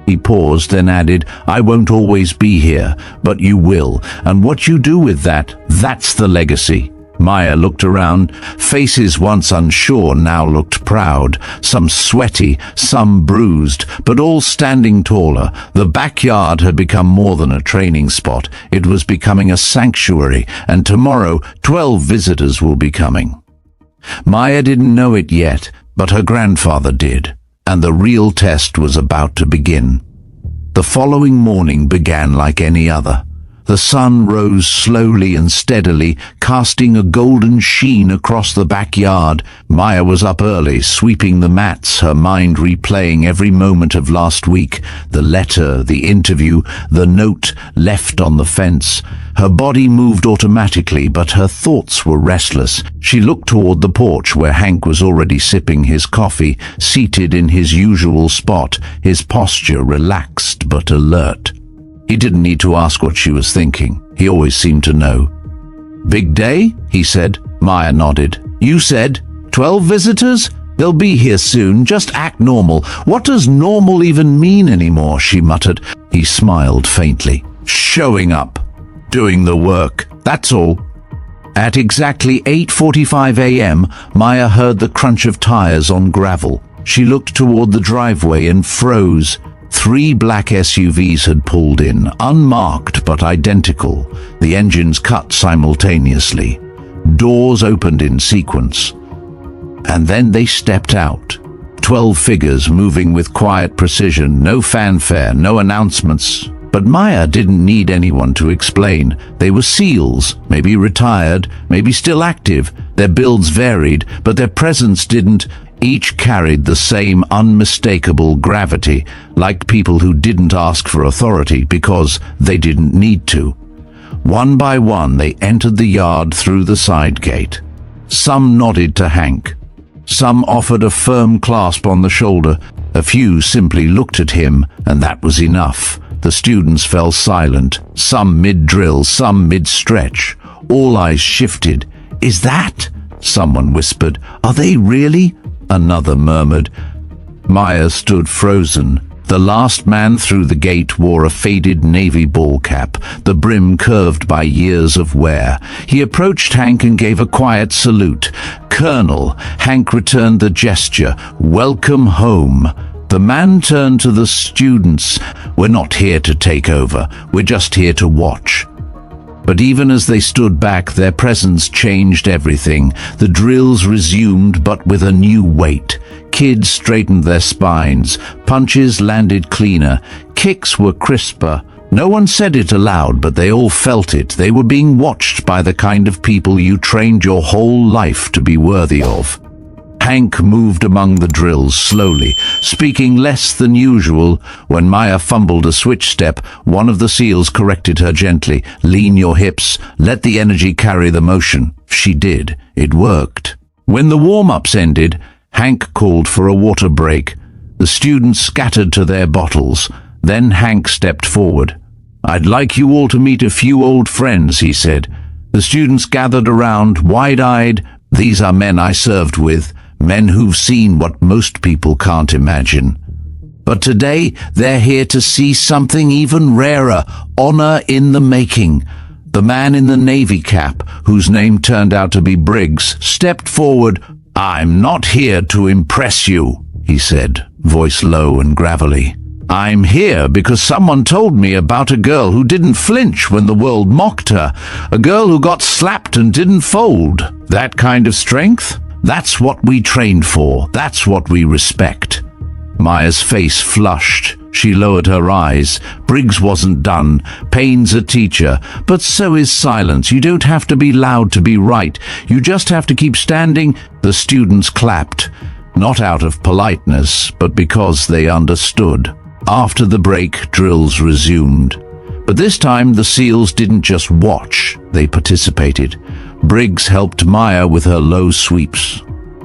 He paused, then added, "I won't always be here, but you will. And what you do with that, that's the legacy." Maya looked around. Faces once unsure now looked proud, some sweaty, some bruised, but all standing taller. The backyard had become more than a training spot. It was becoming a sanctuary, and tomorrow 12 visitors will be coming. Maya didn't know it yet, but her grandfather did, and the real test was about to begin. The following morning began like any other. The sun rose slowly and steadily, casting a golden sheen across the backyard. Maya was up early, sweeping the mats, her mind replaying every moment of last week, the letter, the interview, the note left on the fence. Her body moved automatically, but her thoughts were restless. She looked toward the porch where Hank was already sipping his coffee, seated in his usual spot, his posture relaxed but alert. He didn't need to ask what she was thinking. He always seemed to know. "Big day?" he said. Maya nodded. "You said 12 visitors? They'll be here soon. Just act normal." "What does normal even mean anymore?" she muttered. He smiled faintly. "Showing up. Doing the work. That's all." At exactly 8:45 a.m., Maya heard the crunch of tires on gravel. She looked toward the driveway and froze. 3 black SUVs had pulled in, unmarked but identical. The engines cut simultaneously. Doors opened in sequence. And then they stepped out. 12 figures moving with quiet precision, no fanfare, no announcements. But Maya didn't need anyone to explain. They were SEALs, maybe retired, maybe still active. Their builds varied, but their presence didn't. Each carried the same unmistakable gravity, like people who didn't ask for authority because they didn't need to. One by one, they entered the yard through the side gate. Some nodded to Hank. Some offered a firm clasp on the shoulder. A few simply looked at him, and that was enough. The students fell silent, some mid-drill, some mid-stretch. All eyes shifted. "Is that?" someone whispered. "Are they really?" Another murmured. Maya stood frozen. The last man through the gate wore a faded navy ball cap, the brim curved by years of wear. He approached Hank and gave a quiet salute. "Colonel." Hank returned the gesture. "Welcome home." The man turned to the students. "We're not here to take over. We're just here to watch." But even as they stood back, their presence changed everything. The drills resumed, but with a new weight. Kids straightened their spines. Punches landed cleaner. Kicks were crisper. No one said it aloud, but they all felt it. They were being watched by the kind of people you trained your whole life to be worthy of. Hank moved among the drills slowly, speaking less than usual. When Maya fumbled a switch step, one of the SEALs corrected her gently. "Lean your hips. Let the energy carry the motion." She did. It worked. When the warm-ups ended, Hank called for a water break. The students scattered to their bottles. Then Hank stepped forward. "I'd like you all to meet a few old friends," he said. The students gathered around, wide-eyed. "These are men I served with. Men who've seen what most people can't imagine. But today, they're here to see something even rarer, honor in the making." The man in the navy cap, whose name turned out to be Briggs, stepped forward. "I'm not here to impress you," he said, voice low and gravelly. "I'm here because someone told me about a girl who didn't flinch when the world mocked her. A girl who got slapped and didn't fold. That kind of strength? That's what we trained for. That's what we respect." Maya's face flushed. She lowered her eyes. Briggs wasn't done. Pain's a teacher, but so is silence. You don't have to be loud to be right. You just have to keep standing. The students clapped, not out of politeness, but because they understood. After the break, drills resumed. But this time the SEALs didn't just watch, they participated. Briggs helped Maya with her low sweeps.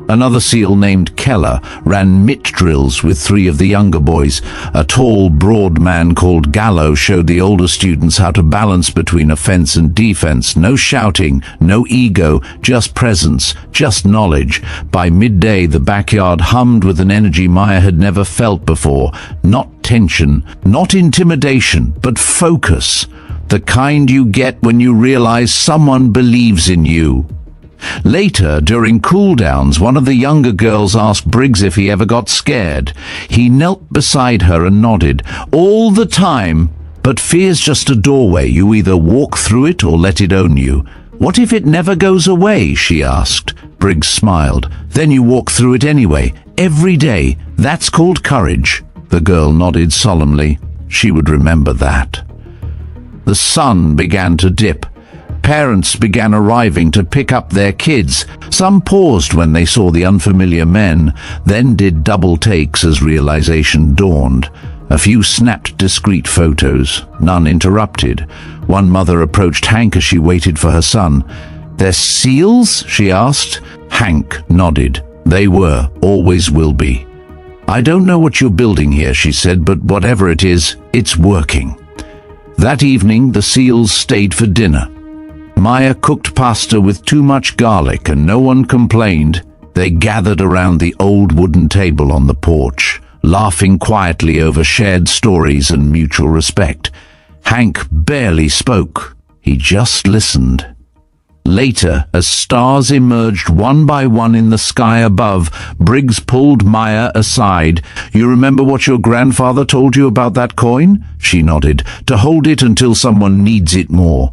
Another SEAL named Keller ran mitt drills with 3 of the younger boys. A tall, broad man called Gallo showed the older students how to balance between offense and defense. No shouting, no ego, just presence, just knowledge. By midday, the backyard hummed with an energy Maya had never felt before. Not tension, not intimidation, but focus. The kind you get when you realize someone believes in you. Later, during cool-downs, one of the younger girls asked Briggs if he ever got scared. He knelt beside her and nodded. "All the time. But fear's just a doorway. You either walk through it or let it own you." "What if it never goes away?" she asked. Briggs smiled. "Then you walk through it anyway, every day. That's called courage." The girl nodded solemnly. She would remember that. The sun began to dip. Parents began arriving to pick up their kids. Some paused when they saw the unfamiliar men, then did double takes as realization dawned. A few snapped discreet photos, none interrupted. One mother approached Hank as she waited for her son. "They're SEALs?" she asked. Hank nodded. "They were, always will be." "I don't know what you're building here," she said, "but whatever it is, it's working." That evening, the SEALs stayed for dinner. Maya cooked pasta with too much garlic and no one complained. They gathered around the old wooden table on the porch, laughing quietly over shared stories and mutual respect. Hank barely spoke. He just listened. Later, as stars emerged one by one in the sky above, Briggs pulled Maya aside. "You remember what your grandfather told you about that coin?" She nodded. "To hold it until someone needs it more."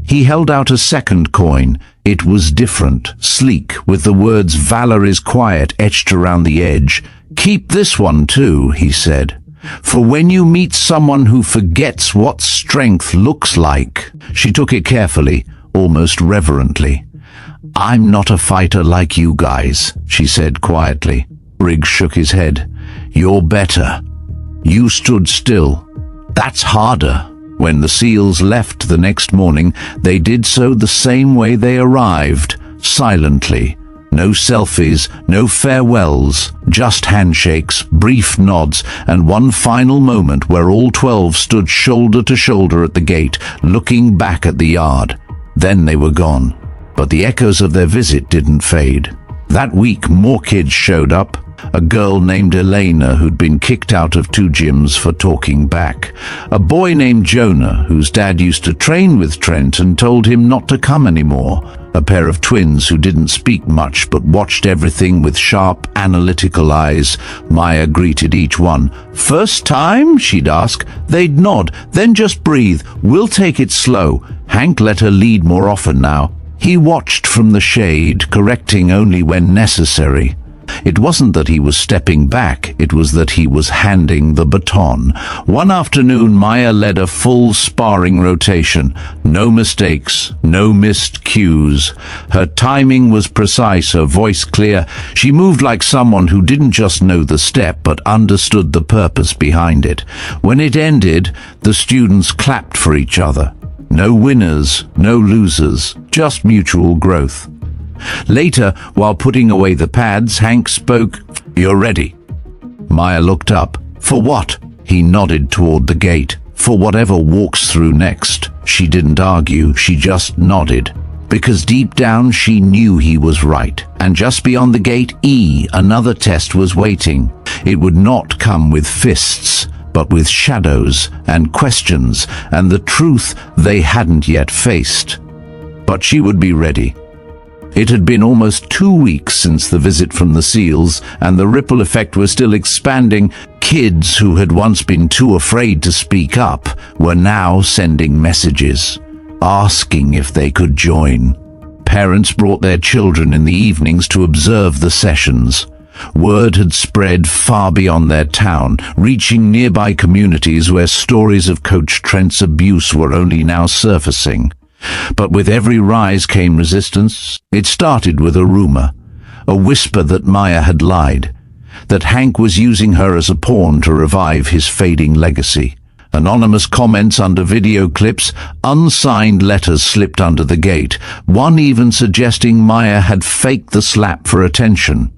He held out a second coin. It was different, sleek, with the words "Valor is quiet" etched around the edge. "Keep this one too," he said, "for when you meet someone who forgets what strength looks like." She took it carefully, almost reverently. "I'm not a fighter like you guys," she said quietly. Briggs shook his head. "You're better. You stood still. That's harder." When the SEALs left the next morning, they did so the same way they arrived, silently. No selfies, no farewells, just handshakes, brief nods, and one final moment where all 12 stood shoulder to shoulder at the gate, looking back at the yard. Then they were gone. But the echoes of their visit didn't fade. That week, more kids showed up. A girl named Elena who'd been kicked out of 2 gyms for talking back. A boy named Jonah whose dad used to train with Trent and told him not to come anymore. A pair of twins who didn't speak much but watched everything with sharp, analytical eyes. Maya greeted each one. "First time?" she'd ask. They'd nod, then just breathe. "We'll take it slow." Hank let her lead more often now. He watched from the shade, correcting only when necessary. It wasn't that he was stepping back, it was that he was handing the baton. One afternoon, Maya led a full sparring rotation. No mistakes, no missed cues. Her timing was precise, her voice clear. She moved like someone who didn't just know the step, but understood the purpose behind it. When it ended, the students clapped for each other. No winners, no losers, just mutual growth. Later, while putting away the pads, Hank spoke. "You're ready." Maya looked up. "For what?" He nodded toward the gate. "For whatever walks through next." She didn't argue, she just nodded. Because deep down she knew he was right. And just beyond the gate, another test was waiting. It would not come with fists, but with shadows and questions and the truth they hadn't yet faced. But she would be ready. It had been almost 2 weeks since the visit from the SEALs, and the ripple effect was still expanding. Kids who had once been too afraid to speak up were now sending messages, asking if they could join. Parents brought their children in the evenings to observe the sessions. Word had spread far beyond their town, reaching nearby communities where stories of Coach Trent's abuse were only now surfacing. But with every rise came resistance. It started with a rumor, a whisper that Maya had lied, that Hank was using her as a pawn to revive his fading legacy. Anonymous comments under video clips, unsigned letters slipped under the gate, one even suggesting Maya had faked the slap for attention.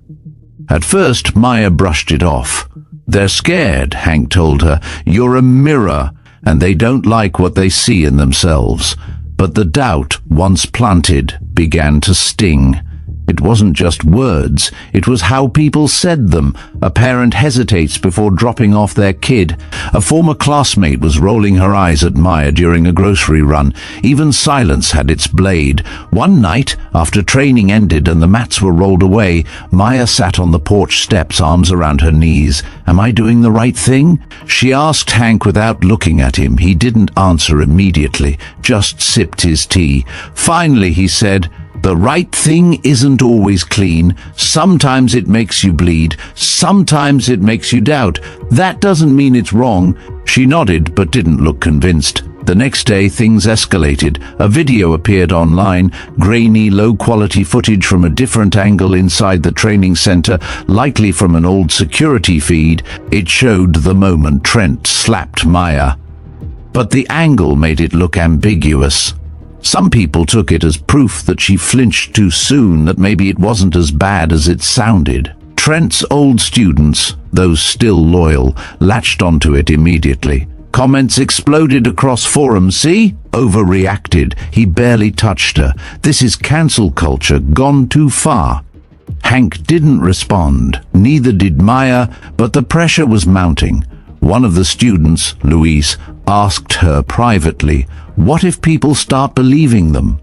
At first, Maya brushed it off. "They're scared," Hank told her. "You're a mirror, and they don't like what they see in themselves." But the doubt, once planted, began to sting. It wasn't just words, it was how people said them. A parent hesitates before dropping off their kid. A former classmate was rolling her eyes at Maya during a grocery run. Even silence had its blade. One night, after training ended and the mats were rolled away, Maya sat on the porch steps, arms around her knees. "Am I doing the right thing?" She asked Hank without looking at him. He didn't answer immediately, just sipped his tea. Finally, he said, The right thing isn't always clean. Sometimes it makes you bleed. Sometimes it makes you doubt. That doesn't mean it's wrong. She nodded but didn't look convinced. The next day, things escalated. A video appeared online, grainy, low-quality footage from a different angle inside the training center, likely from an old security feed. It showed the moment Trent slapped Maya. But the angle made it look ambiguous. Some people took it as proof that she flinched too soon, that maybe it wasn't as bad as it sounded. Trent's old students, those still loyal, latched onto it immediately. Comments exploded across forums. See? Overreacted. He barely touched her. This is cancel culture gone too far. Hank didn't respond. Neither did Maya, but the pressure was mounting. One of the students, Louise, asked her privately, "What if people start believing them?"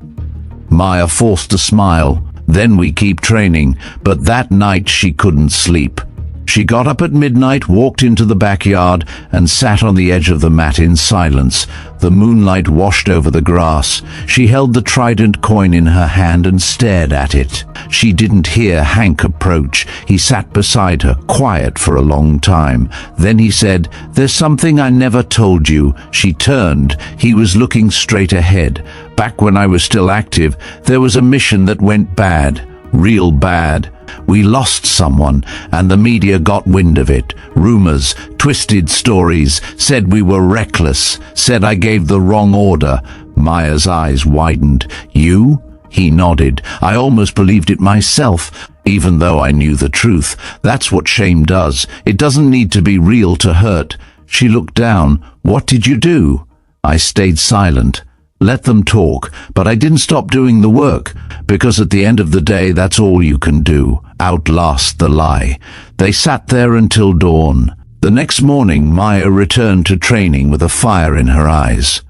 Maya forced a smile. "Then we keep training," but that night she couldn't sleep. She got up at midnight, walked into the backyard, and sat on the edge of the mat in silence. The moonlight washed over the grass. She held the trident coin in her hand and stared at it. She didn't hear Hank approach. He sat beside her, quiet for a long time. Then he said, "There's something I never told you." She turned. He was looking straight ahead. "Back when I was still active, there was a mission that went bad. Real bad. We lost someone, and the media got wind of it. Rumors, twisted stories, said we were reckless, said I gave the wrong order." Maya's eyes widened. "You?" He nodded. "I almost believed it myself, even though I knew the truth. That's what shame does. It doesn't need to be real to hurt." She looked down. "What did you do?" I stayed silent. Let them talk, but I didn't stop doing the work, because at the end of the day, that's all you can do, outlast the lie. They sat there until dawn. The next morning, Maya returned to training with a fire in her eyes.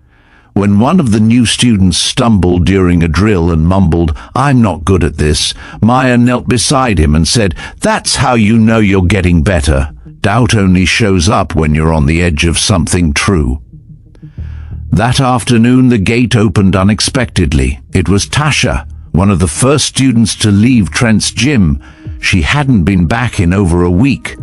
When one of the new students stumbled during a drill and mumbled, "I'm not good at this," Maya knelt beside him and said, "That's how you know you're getting better. Doubt only shows up when you're on the edge of something true." That afternoon, the gate opened unexpectedly. It was Tasha, one of the first students to leave Trent's gym. She hadn't been back in over a week.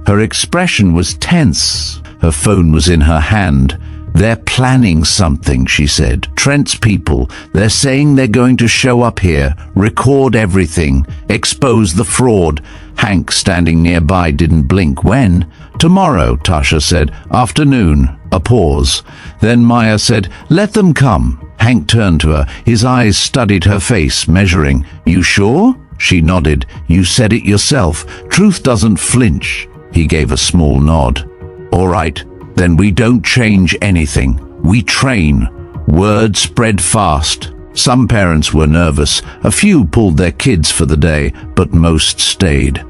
Her expression was tense. Her phone was in her hand. "They're planning something," she said. "Trent's people. They're saying they're going to show up here, record everything, expose the fraud." Hank, standing nearby, didn't blink. "When?" "Tomorrow," Tasha said. "Afternoon." A pause. Then Maya said, "Let them come." Hank turned to her. His eyes studied her face, measuring. "You sure?" She nodded. "You said it yourself. Truth doesn't flinch." He gave a small nod. "All right, then we don't change anything. We train." Word spread fast. Some parents were nervous. A few pulled their kids for the day, but most stayed.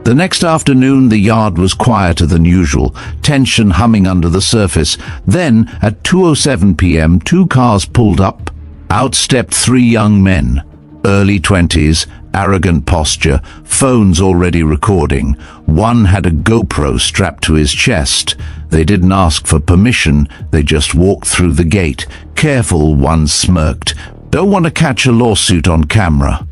The next afternoon, the yard was quieter than usual, tension humming under the surface. Then, at 2:07 p.m., 2 cars pulled up. Out stepped 3 young men, early 20s, arrogant posture, phones already recording. One had a GoPro strapped to his chest. They didn't ask for permission, they just walked through the gate. "Careful," one smirked. "Don't want to catch a lawsuit on camera."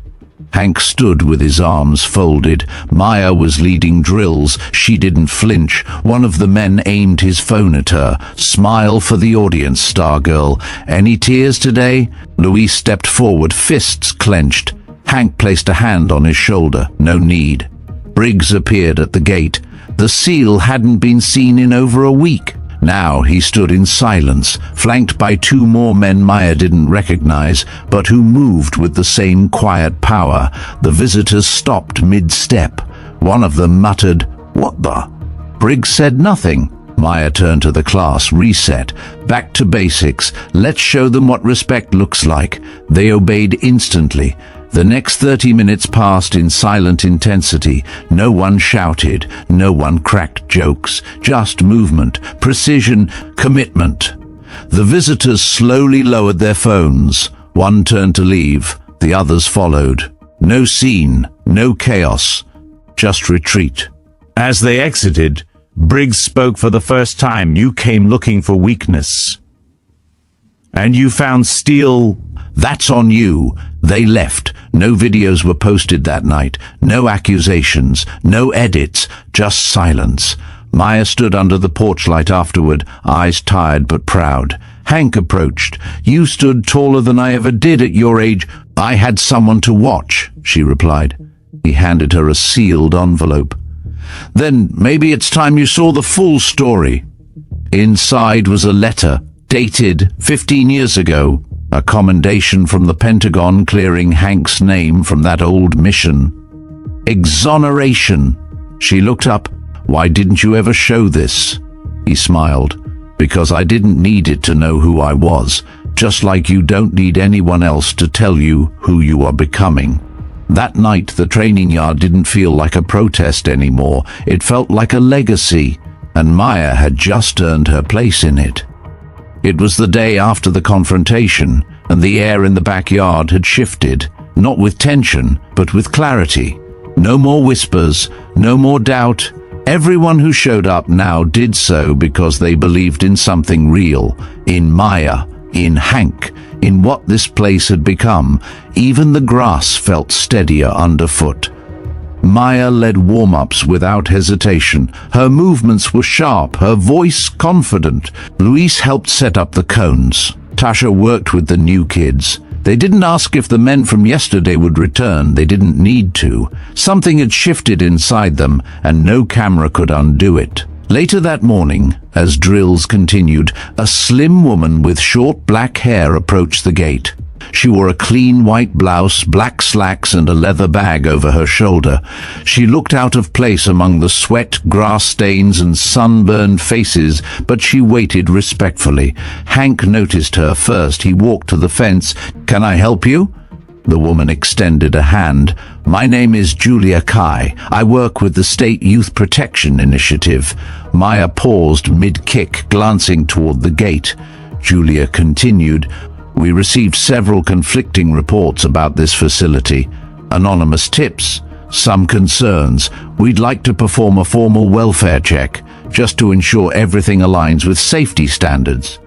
Hank stood with his arms folded. Maya was leading drills. She didn't flinch. One of the men aimed his phone at her. "Smile for the audience, Stargirl. Any tears today?" Louise stepped forward, fists clenched. Hank placed a hand on his shoulder. "No need." Briggs appeared at the gate. The SEAL hadn't been seen in over a week. Now he stood in silence, flanked by 2 more men Maya didn't recognize, but who moved with the same quiet power. The visitors stopped mid-step. One of them muttered, "What the?" Briggs said nothing. Maya turned to the class. "Reset. Back to basics. Let's show them what respect looks like." They obeyed instantly. The next 30 minutes passed in silent intensity. No one shouted, no one cracked jokes, just movement, precision, commitment. The visitors slowly lowered their phones. One turned to leave, the others followed. No scene, no chaos, just retreat. As they exited, Briggs spoke for the first time. "You came looking for weakness. And you found steel. That's on you. They left. No videos were posted that night. No accusations. No edits. Just silence. Maya stood under the porch light afterward, eyes tired but proud. Hank approached. You stood taller than I ever did at your age. I had someone to watch, she replied. He handed her a sealed envelope. Then maybe it's time you saw the full story. Inside was a letter, dated 15 years ago, a commendation from the Pentagon clearing Hank's name from that old mission. Exoneration. She looked up. Why didn't you ever show this? He smiled. Because I didn't need it to know who I was, just like you don't need anyone else to tell you who you are becoming. That night, the training yard didn't feel like a protest anymore. It felt like a legacy, and Maya had just earned her place in it. It was the day after the confrontation, and the air in the backyard had shifted, not with tension, but with clarity. No more whispers, no more doubt. Everyone who showed up now did so because they believed in something real, in Maya, in Hank, in what this place had become. Even the grass felt steadier underfoot. Maya led warm-ups without hesitation. Her movements were sharp, her voice confident. Luis helped set up the cones. Tasha worked with the new kids. They didn't ask if the men from yesterday would return. They didn't need to. Something had shifted inside them, and no camera could undo it. Later that morning, as drills continued, a slim woman with short black hair approached the gate. She wore a clean white blouse, black slacks, and a leather bag over her shoulder. She looked out of place among the sweat, grass stains, and sunburned faces, but she waited respectfully. Hank noticed her first. He walked to the fence. "Can I help you?" The woman extended a hand. "My name is Julia Kai. I work with the State Youth Protection Initiative." Maya paused mid-kick, glancing toward the gate. Julia continued, "We received several conflicting reports about this facility. Anonymous tips, some concerns. We'd like to perform a formal welfare check, just to ensure everything aligns with safety standards."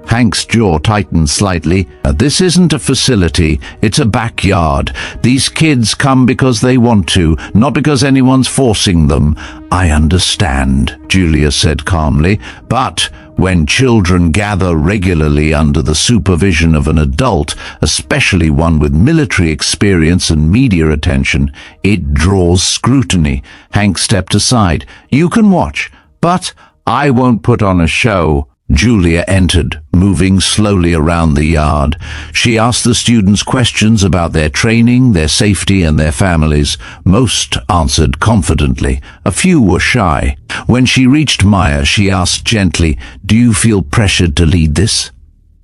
Hank's jaw tightened slightly. "This isn't a facility, it's a backyard. These kids come because they want to, not because anyone's forcing them." "I understand," Julia said calmly, "but when children gather regularly under the supervision of an adult, especially one with military experience and media attention, it draws scrutiny." Hank stepped aside. "You can watch, but I won't put on a show." Julia entered, moving slowly around the yard. She asked the students questions about their training, their safety, and their families. Most answered confidently. A few were shy. When she reached Maya, she asked gently, "Do you feel pressured to lead this?"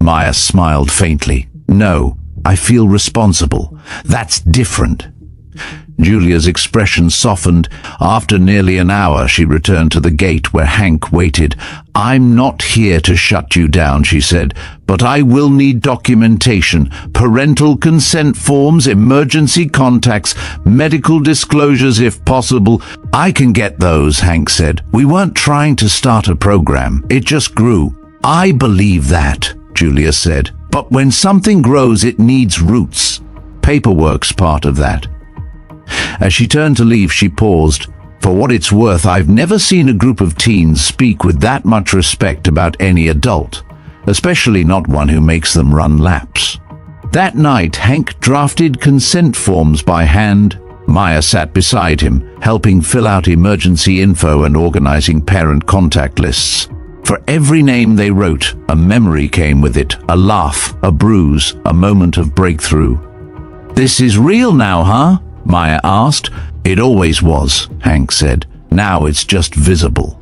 Maya smiled faintly. "No, I feel responsible. That's different." Julia's expression softened. After nearly an hour, she returned to the gate where Hank waited. "I'm not here to shut you down," she said, "but I will need documentation, parental consent forms, emergency contacts, medical disclosures if possible." "I can get those," Hank said. "We weren't trying to start a program. It just grew." "I believe that," Julia said. "But when something grows, it needs roots. Paperwork's part of that." As she turned to leave, she paused. "For what it's worth, I've never seen a group of teens speak with that much respect about any adult, especially not one who makes them run laps." That night, Hank drafted consent forms by hand. Maya sat beside him, helping fill out emergency info and organizing parent contact lists. For every name they wrote, a memory came with it, a laugh, a bruise, a moment of breakthrough. "This is real now, huh?" Maya asked. "It always was," Hank said. "Now it's just visible."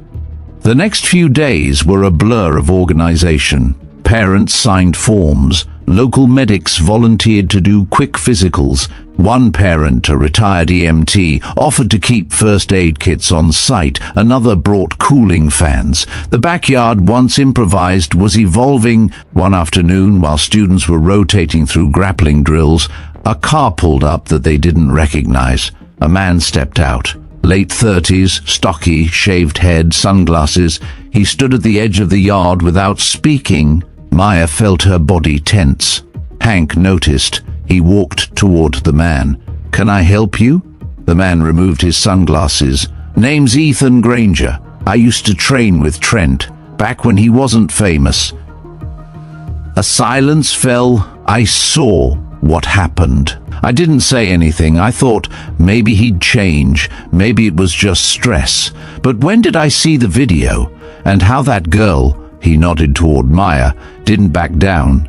The next few days were a blur of organization. Parents signed forms. Local medics volunteered to do quick physicals. One parent, a retired EMT, offered to keep first aid kits on site. Another brought cooling fans. The backyard, once improvised, was evolving. One afternoon, while students were rotating through grappling drills, a car pulled up that they didn't recognize. A man stepped out. Late 30s, stocky, shaved head, sunglasses. He stood at the edge of the yard without speaking. Maya felt her body tense. Hank noticed. He walked toward the man. "Can I help you?" The man removed his sunglasses. "Name's Ethan Granger. I used to train with Trent, back when he wasn't famous." A silence fell. I saw what happened. I didn't say anything. I thought maybe he'd change. Maybe it was just stress. But when did I see the video? And how that girl, he nodded toward Maya, didn't back down.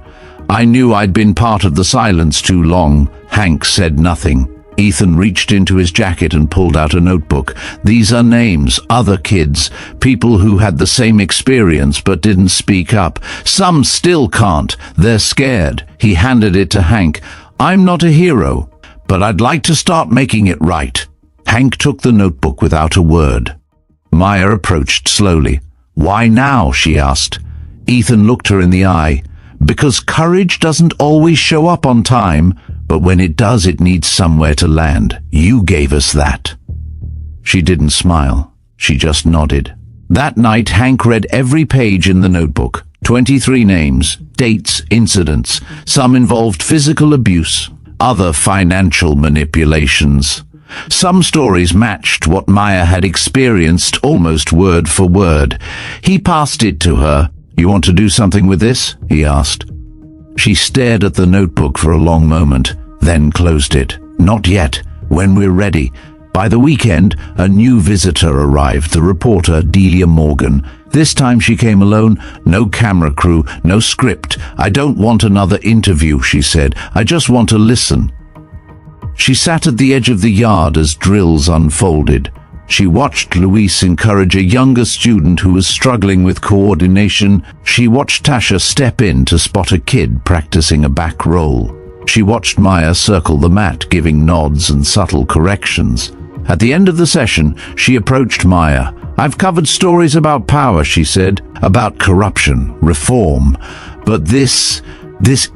I knew I'd been part of the silence too long. Hank said nothing. Ethan reached into his jacket and pulled out a notebook. "These are names, other kids, people who had the same experience but didn't speak up. Some still can't. They're scared." He handed it to Hank. "I'm not a hero, but I'd like to start making it right." Hank took the notebook without a word. Maya approached slowly. "Why now?" she asked. Ethan looked her in the eye. "Because courage doesn't always show up on time, but when it does, it needs somewhere to land. You gave us that." She didn't smile. She just nodded. That night, Hank read every page in the notebook. 23 names, dates, incidents. Some involved physical abuse, other financial manipulations. Some stories matched what Maya had experienced almost word for word. He passed it to her. "You want to do something with this?" he asked. She stared at the notebook for a long moment, then closed it. "Not yet. When we're ready." By the weekend, a new visitor arrived, the reporter Delia Morgan. This time she came alone, no camera crew, no script. "I don't want another interview," she said. "I just want to listen." She sat at the edge of the yard as drills unfolded. She watched Luis encourage a younger student who was struggling with coordination. She watched Tasha step in to spot a kid practicing a back roll. She watched Maya circle the mat, giving nods and subtle corrections. At the end of the session, she approached Maya. "I've covered stories about power," she said, "about corruption, reform. But this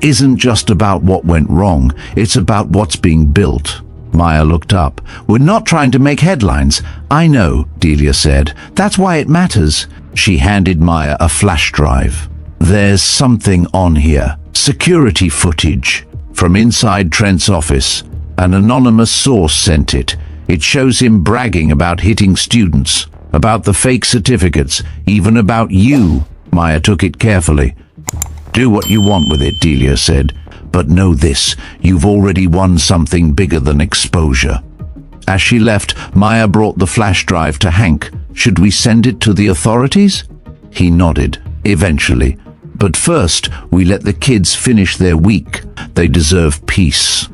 isn't just about what went wrong. It's about what's being built." Maya looked up. "We're not trying to make headlines." "I know," Delia said. "That's why it matters." She handed Maya a flash drive. "There's something on here. Security footage from inside Trent's office. An anonymous source sent it. It shows him bragging about hitting students, about the fake certificates, even about you." Maya took it carefully. "Do what you want with it," Delia said. "But know this, you've already won something bigger than exposure." As she left, Maya brought the flash drive to Hank. "Should we send it to the authorities?" He nodded. "Eventually. But first, we let the kids finish their week. They deserve peace."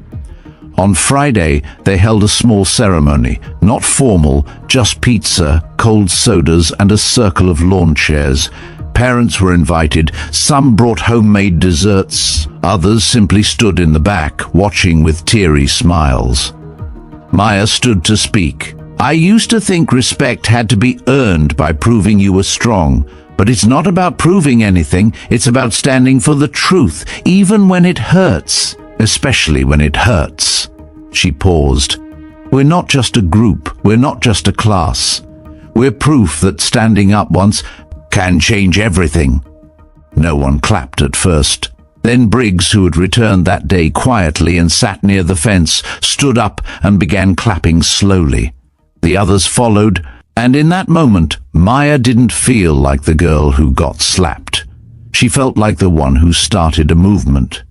On Friday, they held a small ceremony, not formal, just pizza, cold sodas, and a circle of lawn chairs. Parents were invited. Some brought homemade desserts. Others simply stood in the back, watching with teary smiles. Maya stood to speak. "I used to think respect had to be earned by proving you were strong. But it's not about proving anything. It's about standing for the truth, even when it hurts. Especially when it hurts." She paused. "We're not just a group. We're not just a class. We're proof that standing up once can change everything." No one clapped at first. Then Briggs, who had returned that day quietly and sat near the fence, stood up and began clapping slowly. The others followed, and in that moment, Maya didn't feel like the girl who got slapped. She felt like the one who started a movement.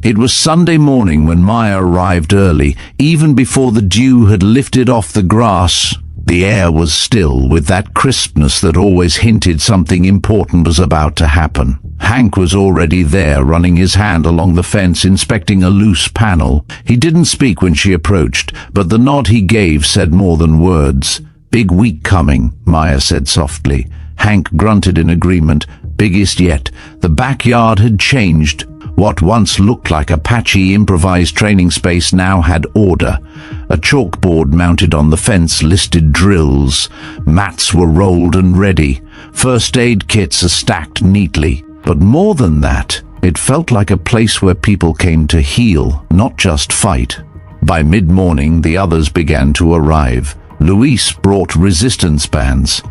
It was Sunday morning when Maya arrived early, even before the dew had lifted off the grass. The air was still, with that crispness that always hinted something important was about to happen. Hank was already there, running his hand along the fence, inspecting a loose panel. He didn't speak when she approached, but the nod he gave said more than words. "Big week coming," Maya said softly. Hank grunted in agreement. Biggest yet. The backyard had changed. What once looked like a patchy improvised training space now had order. A chalkboard mounted on the fence listed drills. Mats were rolled and ready. First aid kits are stacked neatly. But more than that, it felt like a place where people came to heal, not just fight. By mid-morning, the others began to arrive. Luis brought resistance bands.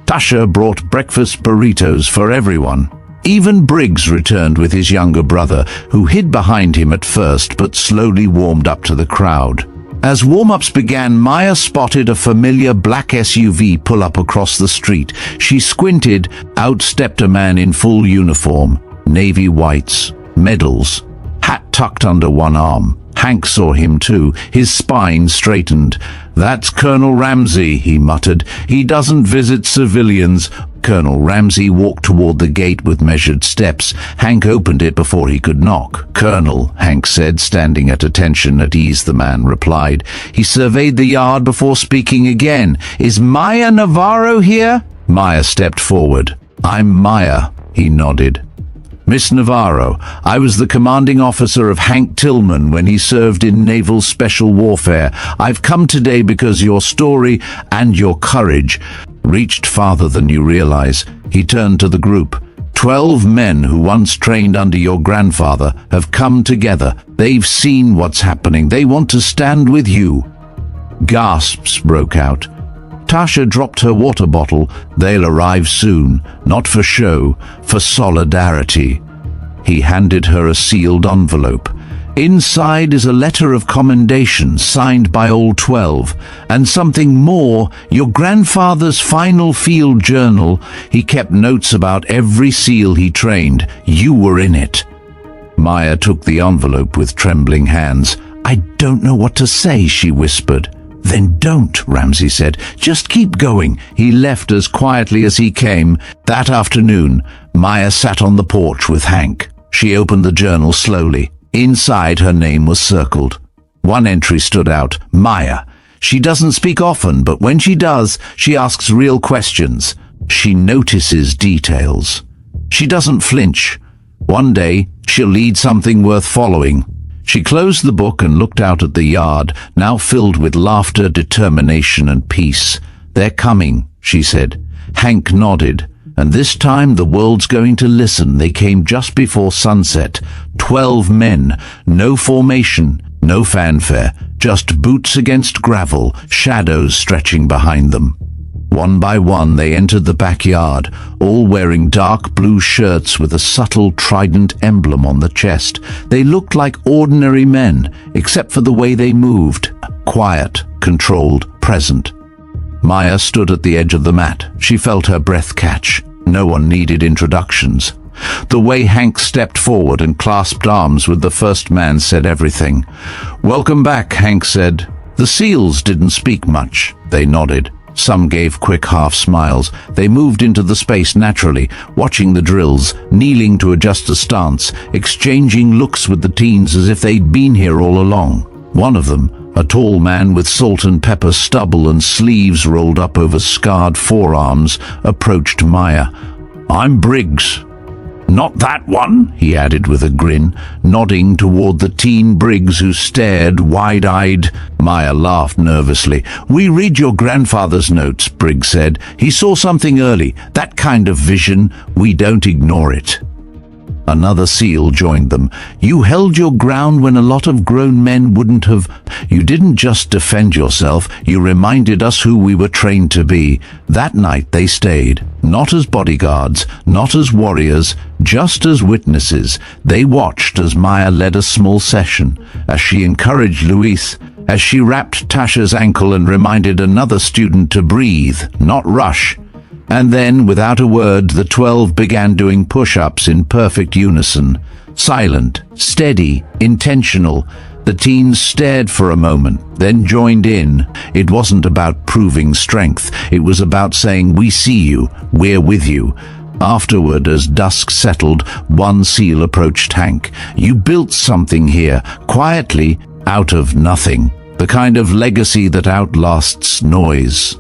Tasha brought breakfast burritos for everyone. Even Briggs returned with his younger brother, who hid behind him at first but slowly warmed up to the crowd. As warm-ups began, Maya spotted a familiar black SUV pull up across the street. She squinted. Out stepped a man in full uniform, navy whites, medals, hat tucked under one arm. Hank saw him too. His spine straightened. "That's Colonel Ramsey," he muttered. "He doesn't visit civilians." Colonel Ramsey walked toward the gate with measured steps. Hank opened it before he could knock. "Colonel," Hank said, standing at attention. "At ease," the man replied. He surveyed the yard before speaking again. "Is Maya Navarro here?" Maya stepped forward. "I'm Maya," he nodded. "Miss Navarro, I was the commanding officer of Hank Tillman when he served in Naval Special Warfare. I've come today because your story and your courage reached farther than you realize." He turned to the group. 12 men who once trained under your grandfather have come together. They've seen what's happening. They want to stand with you." Gasps broke out. Tasha dropped her water bottle. "They'll arrive soon, not for show, for solidarity." He handed her a sealed envelope. Inside is a letter of commendation signed by all 12, and something more, your grandfather's final field journal. He kept notes about every SEAL he trained. You were in it. Maya took the envelope with trembling hands. "I don't know what to say," she whispered. "Then don't," Ramsey said. "Just keep going." He left as quietly as he came. That afternoon, Maya sat on the porch with Hank. She opened the journal slowly. Inside, her name was circled. One entry stood out. Maya. She doesn't speak often, but when she does, she asks real questions. She notices details. She doesn't flinch. One day, she'll lead something worth following. She closed the book and looked out at the yard, now filled with laughter, determination, and peace. "They're coming," she said. Hank nodded. "And this time the world's going to listen." They came just before sunset. 12 men, no formation, no fanfare, just boots against gravel, shadows stretching behind them. One by one they entered the backyard, all wearing dark blue shirts with a subtle trident emblem on the chest. They looked like ordinary men, except for the way they moved. Quiet, controlled, present. Maya stood at the edge of the mat. She felt her breath catch. No one needed introductions. The way Hank stepped forward and clasped arms with the first man said everything. "Welcome back," Hank said. The SEALs didn't speak much. They nodded. Some gave quick half smiles. They moved into the space naturally, watching the drills, kneeling to adjust a stance, exchanging looks with the teens as if they'd been here all along. One of them, a tall man with salt and pepper stubble and sleeves rolled up over scarred forearms, approached Maya. "I'm Briggs." "Not that one," he added with a grin, nodding toward the teen Briggs who stared wide-eyed. Maya laughed nervously. "We read your grandfather's notes," Briggs said. "He saw something early, that kind of vision. We don't ignore it." Another SEAL joined them. "You held your ground when a lot of grown men wouldn't have. You didn't just defend yourself, you reminded us who we were trained to be." That night they stayed, not as bodyguards, not as warriors, just as witnesses. They watched as Maya led a small session, as she encouraged Luis, as she wrapped Tasha's ankle and reminded another student to breathe, not rush. And then, without a word, the 12 began doing push-ups in perfect unison. Silent, steady, intentional. The teens stared for a moment, then joined in. It wasn't about proving strength. It was about saying, "We see you, we're with you." Afterward, as dusk settled, one SEAL approached Hank. "You built something here, quietly, out of nothing. The kind of legacy that outlasts noise."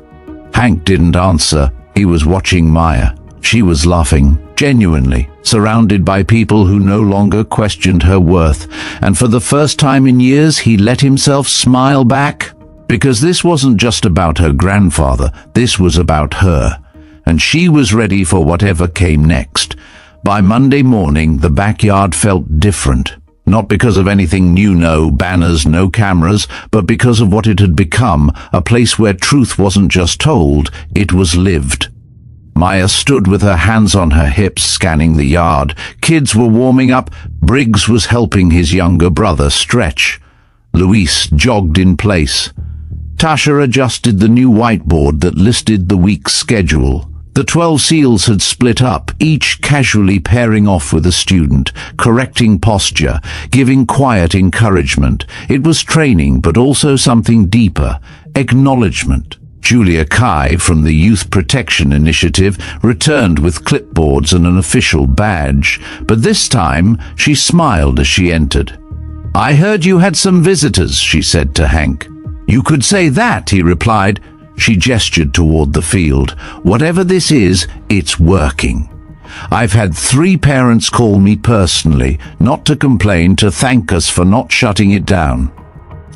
Hank didn't answer. He was watching Maya. She was laughing, genuinely, surrounded by people who no longer questioned her worth. And for the first time in years, he let himself smile back. Because this wasn't just about her grandfather, this was about her. And she was ready for whatever came next. By Monday morning, the backyard felt different. Not because of anything new, no banners, no cameras, but because of what it had become, a place where truth wasn't just told, it was lived. Maya stood with her hands on her hips, scanning the yard. Kids were warming up. Briggs was helping his younger brother stretch. Luis jogged in place. Tasha adjusted the new whiteboard that listed the week's schedule. The 12 SEALs had split up, each casually pairing off with a student, correcting posture, giving quiet encouragement. It was training, but also something deeper, acknowledgement. Julia Kai from the Youth Protection Initiative returned with clipboards and an official badge, but this time she smiled as she entered. "I heard you had some visitors," she said to Hank. "You could say that," he replied. She gestured toward the field. "Whatever this is, it's working. I've had 3 parents call me personally, not to complain, to thank us for not shutting it down."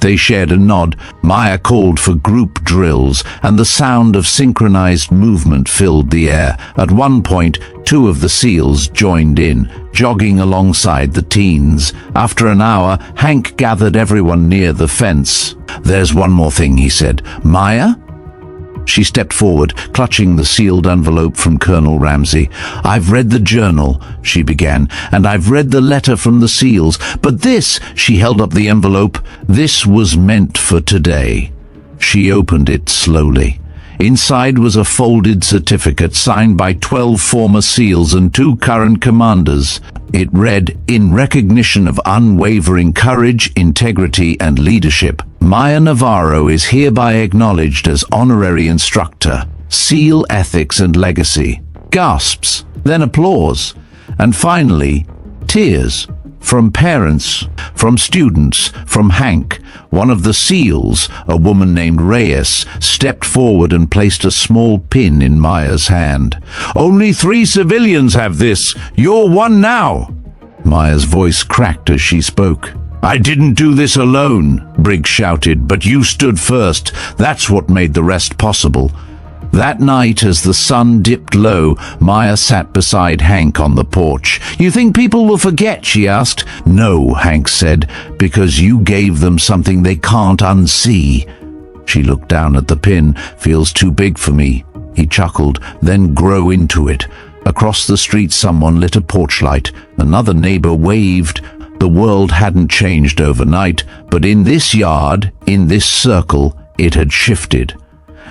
They shared a nod. Maya called for group drills, and the sound of synchronized movement filled the air. At one point, 2 of the SEALs joined in, jogging alongside the teens. After an hour, Hank gathered everyone near the fence. "There's one more thing," he said. "Maya?" She stepped forward, clutching the sealed envelope from Colonel Ramsey. "I've read the journal," she began, "and I've read the letter from the SEALs. But this," she held up the envelope, "this was meant for today." She opened it slowly. Inside was a folded certificate signed by 12 former SEALs and 2 current commanders. It read, "In recognition of unwavering courage, integrity, and leadership, Maya Navarro is hereby acknowledged as honorary instructor, SEAL Ethics and Legacy." Gasps, then applause, and finally, tears. From parents, from students, from Hank. One of the SEALs, a woman named Reyes, stepped forward and placed a small pin in Maya's hand. "Only 3 civilians have this. You're one now." Maya's voice cracked as she spoke. "I didn't do this alone," Briggs shouted, "but you stood first. That's what made the rest possible." That night, as the sun dipped low, Maya sat beside Hank on the porch. "You think people will forget?" she asked. "No," Hank said, "because you gave them something they can't unsee." She looked down at the pin. "Feels too big for me." He chuckled. "Then grow into it." Across the street, someone lit a porch light. Another neighbor waved. The world hadn't changed overnight, but in this yard, in this circle, it had shifted.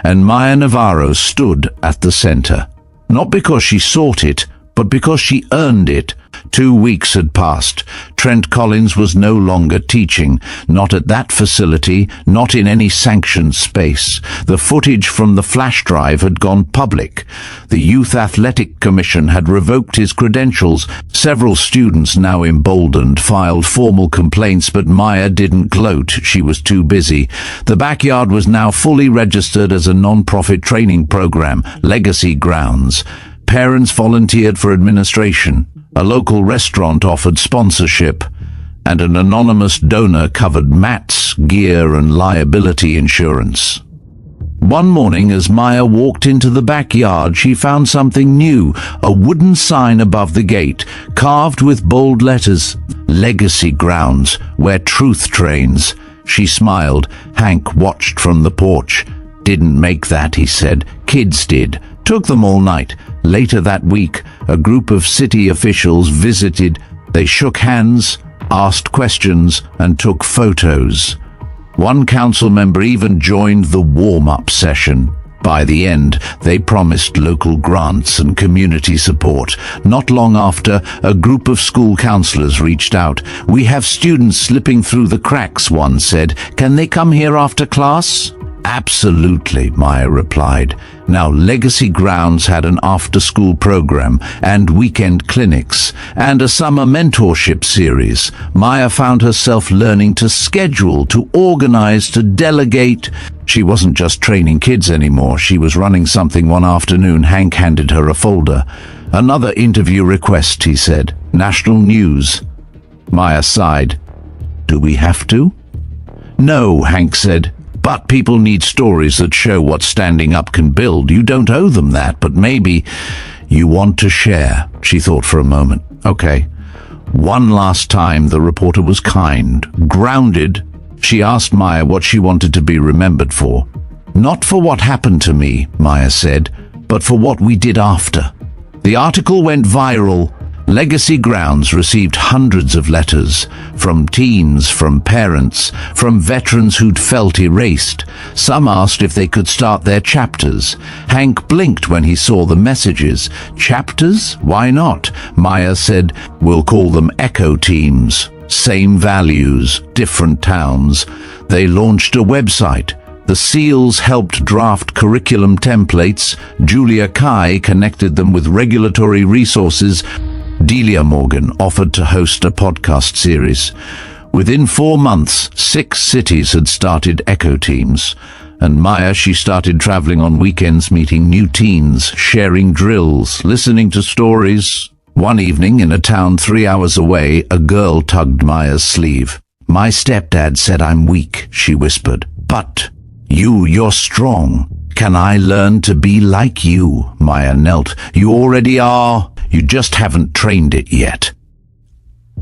And Maya Navarro stood at the center. Not because she sought it, but because she earned it. 2 weeks had passed. Trent Collins was no longer teaching, not at that facility, not in any sanctioned space. The footage from the flash drive had gone public. The Youth Athletic Commission had revoked his credentials. Several students, now emboldened, filed formal complaints, but Maya didn't gloat. She was too busy. The backyard was now fully registered as a non-profit training program, Legacy Grounds. Parents volunteered for administration. A local restaurant offered sponsorship, and an anonymous donor covered mats, gear, and liability insurance. One morning, as Maya walked into the backyard, she found something new, a wooden sign above the gate, carved with bold letters, "Legacy Grounds, where truth trains." She smiled. Hank watched from the porch. "Didn't make that," he said. "Kids did. Took them all night." Later that week, a group of city officials visited. They shook hands, asked questions, and took photos. One council member even joined the warm-up session. By the end, they promised local grants and community support. Not long after, a group of school counselors reached out. "We have students slipping through the cracks," one said. "Can they come here after class?" "Absolutely," Maya replied. Now, Legacy Grounds had an after-school program and weekend clinics and a summer mentorship series. Maya found herself learning to schedule, to organize, to delegate. She wasn't just training kids anymore. She was running something. One afternoon, Hank handed her a folder. "Another interview request," he said. "National news." Maya sighed. "Do we have to?" "No," Hank said. "But people need stories that show what standing up can build. You don't owe them that, but maybe you want to share." She thought for a moment. "Okay." One last time, the reporter was kind, grounded. She asked Maya what she wanted to be remembered for. "Not for what happened to me," Maya said, but for what we did after. The article went viral. Legacy Grounds received hundreds of letters from teens, from parents, from veterans who'd felt erased. Some asked if they could start their chapters. Hank blinked when he saw the messages. Chapters? Why not? Maya said, "We'll call them echo teams. Same values, different towns." They launched a website. The SEALs helped draft curriculum templates. Julia Kai connected them with regulatory resources. Delia Morgan offered to host a podcast series. Within 4 months, 6 cities had started echo teams. And Maya, she started traveling on weekends, meeting new teens, sharing drills, listening to stories. One evening, in a town 3 hours away, a girl tugged Maya's sleeve. "My stepdad said I'm weak," she whispered. "But you're strong. Can I learn to be like you?" Maya knelt. "You already are. You just haven't trained it yet."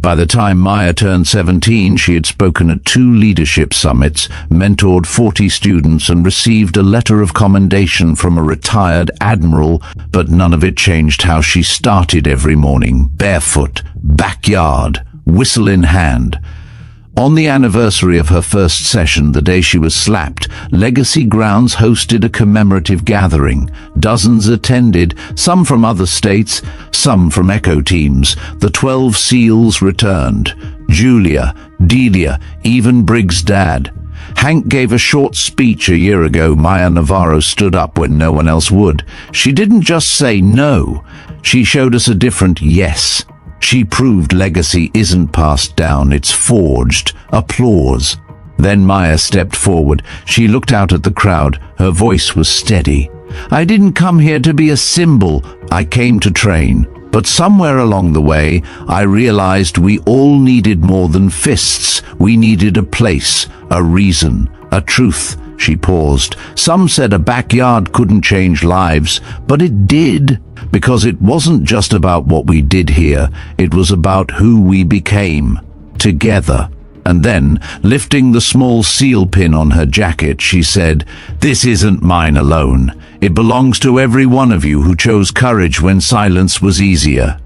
By the time Maya turned 17, she had spoken at 2 leadership summits, mentored 40 students, and received a letter of commendation from a retired admiral, but none of it changed how she started every morning, barefoot, backyard, whistle in hand. On the anniversary of her first session, the day she was slapped, Legacy Grounds hosted a commemorative gathering. Dozens attended, some from other states, some from echo teams. The 12 SEALs returned. Julia, Delia, even Briggs' dad. Hank gave a short speech a year ago. Maya Navarro stood up when no one else would. She didn't just say no. She showed us a different yes. She proved legacy isn't passed down, it's forged. Applause. Then Maya stepped forward. She looked out at the crowd. Her voice was steady. "I didn't come here to be a symbol. I came to train. But somewhere along the way, I realized we all needed more than fists. We needed a place, a reason, a truth." She paused. "Some said a backyard couldn't change lives, but it did. Because it wasn't just about what we did here, it was about who we became, together." And then, lifting the small seal pin on her jacket, she said, "This isn't mine alone. It belongs to every one of you who chose courage when silence was easier."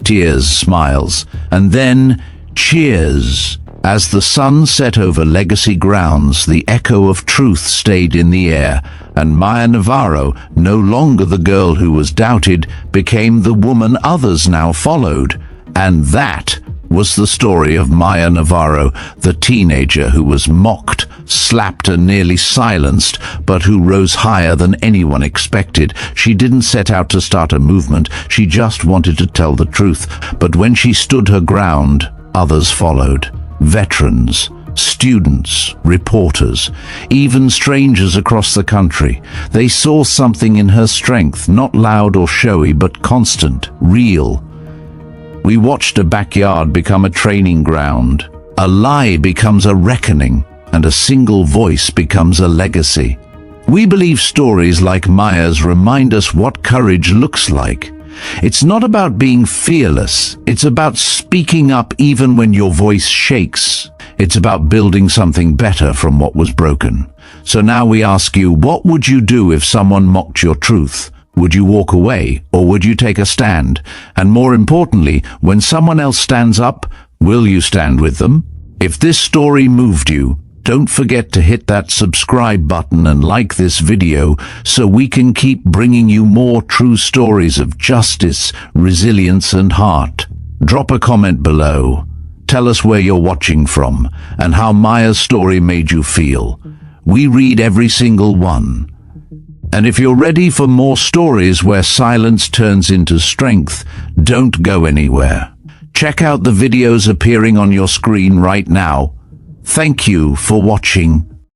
Tears, smiles, and then cheers. As the sun set over Legacy Grounds, the echo of truth stayed in the air, and Maya Navarro, no longer the girl who was doubted, became the woman others now followed. And that was the story of Maya Navarro, the teenager who was mocked, slapped and nearly silenced, but who rose higher than anyone expected. She didn't set out to start a movement, she just wanted to tell the truth. But when she stood her ground, others followed. Veterans, students, reporters, even strangers across the country. They saw something in her strength, not loud or showy, but constant, real. We watched a backyard become a training ground. A lie becomes a reckoning, and a single voice becomes a legacy. We believe stories like Maya's remind us what courage looks like. It's not about being fearless. It's about speaking up even when your voice shakes. It's about building something better from what was broken. So now we ask you, what would you do if someone mocked your truth? Would you walk away, or would you take a stand? And more importantly, when someone else stands up, will you stand with them? If this story moved you, don't forget to hit that subscribe button and like this video so we can keep bringing you more true stories of justice, resilience, and heart. Drop a comment below. Tell us where you're watching from and how Maya's story made you feel. We read every single one. And if you're ready for more stories where silence turns into strength, don't go anywhere. Check out the videos appearing on your screen right now. Thank you for watching.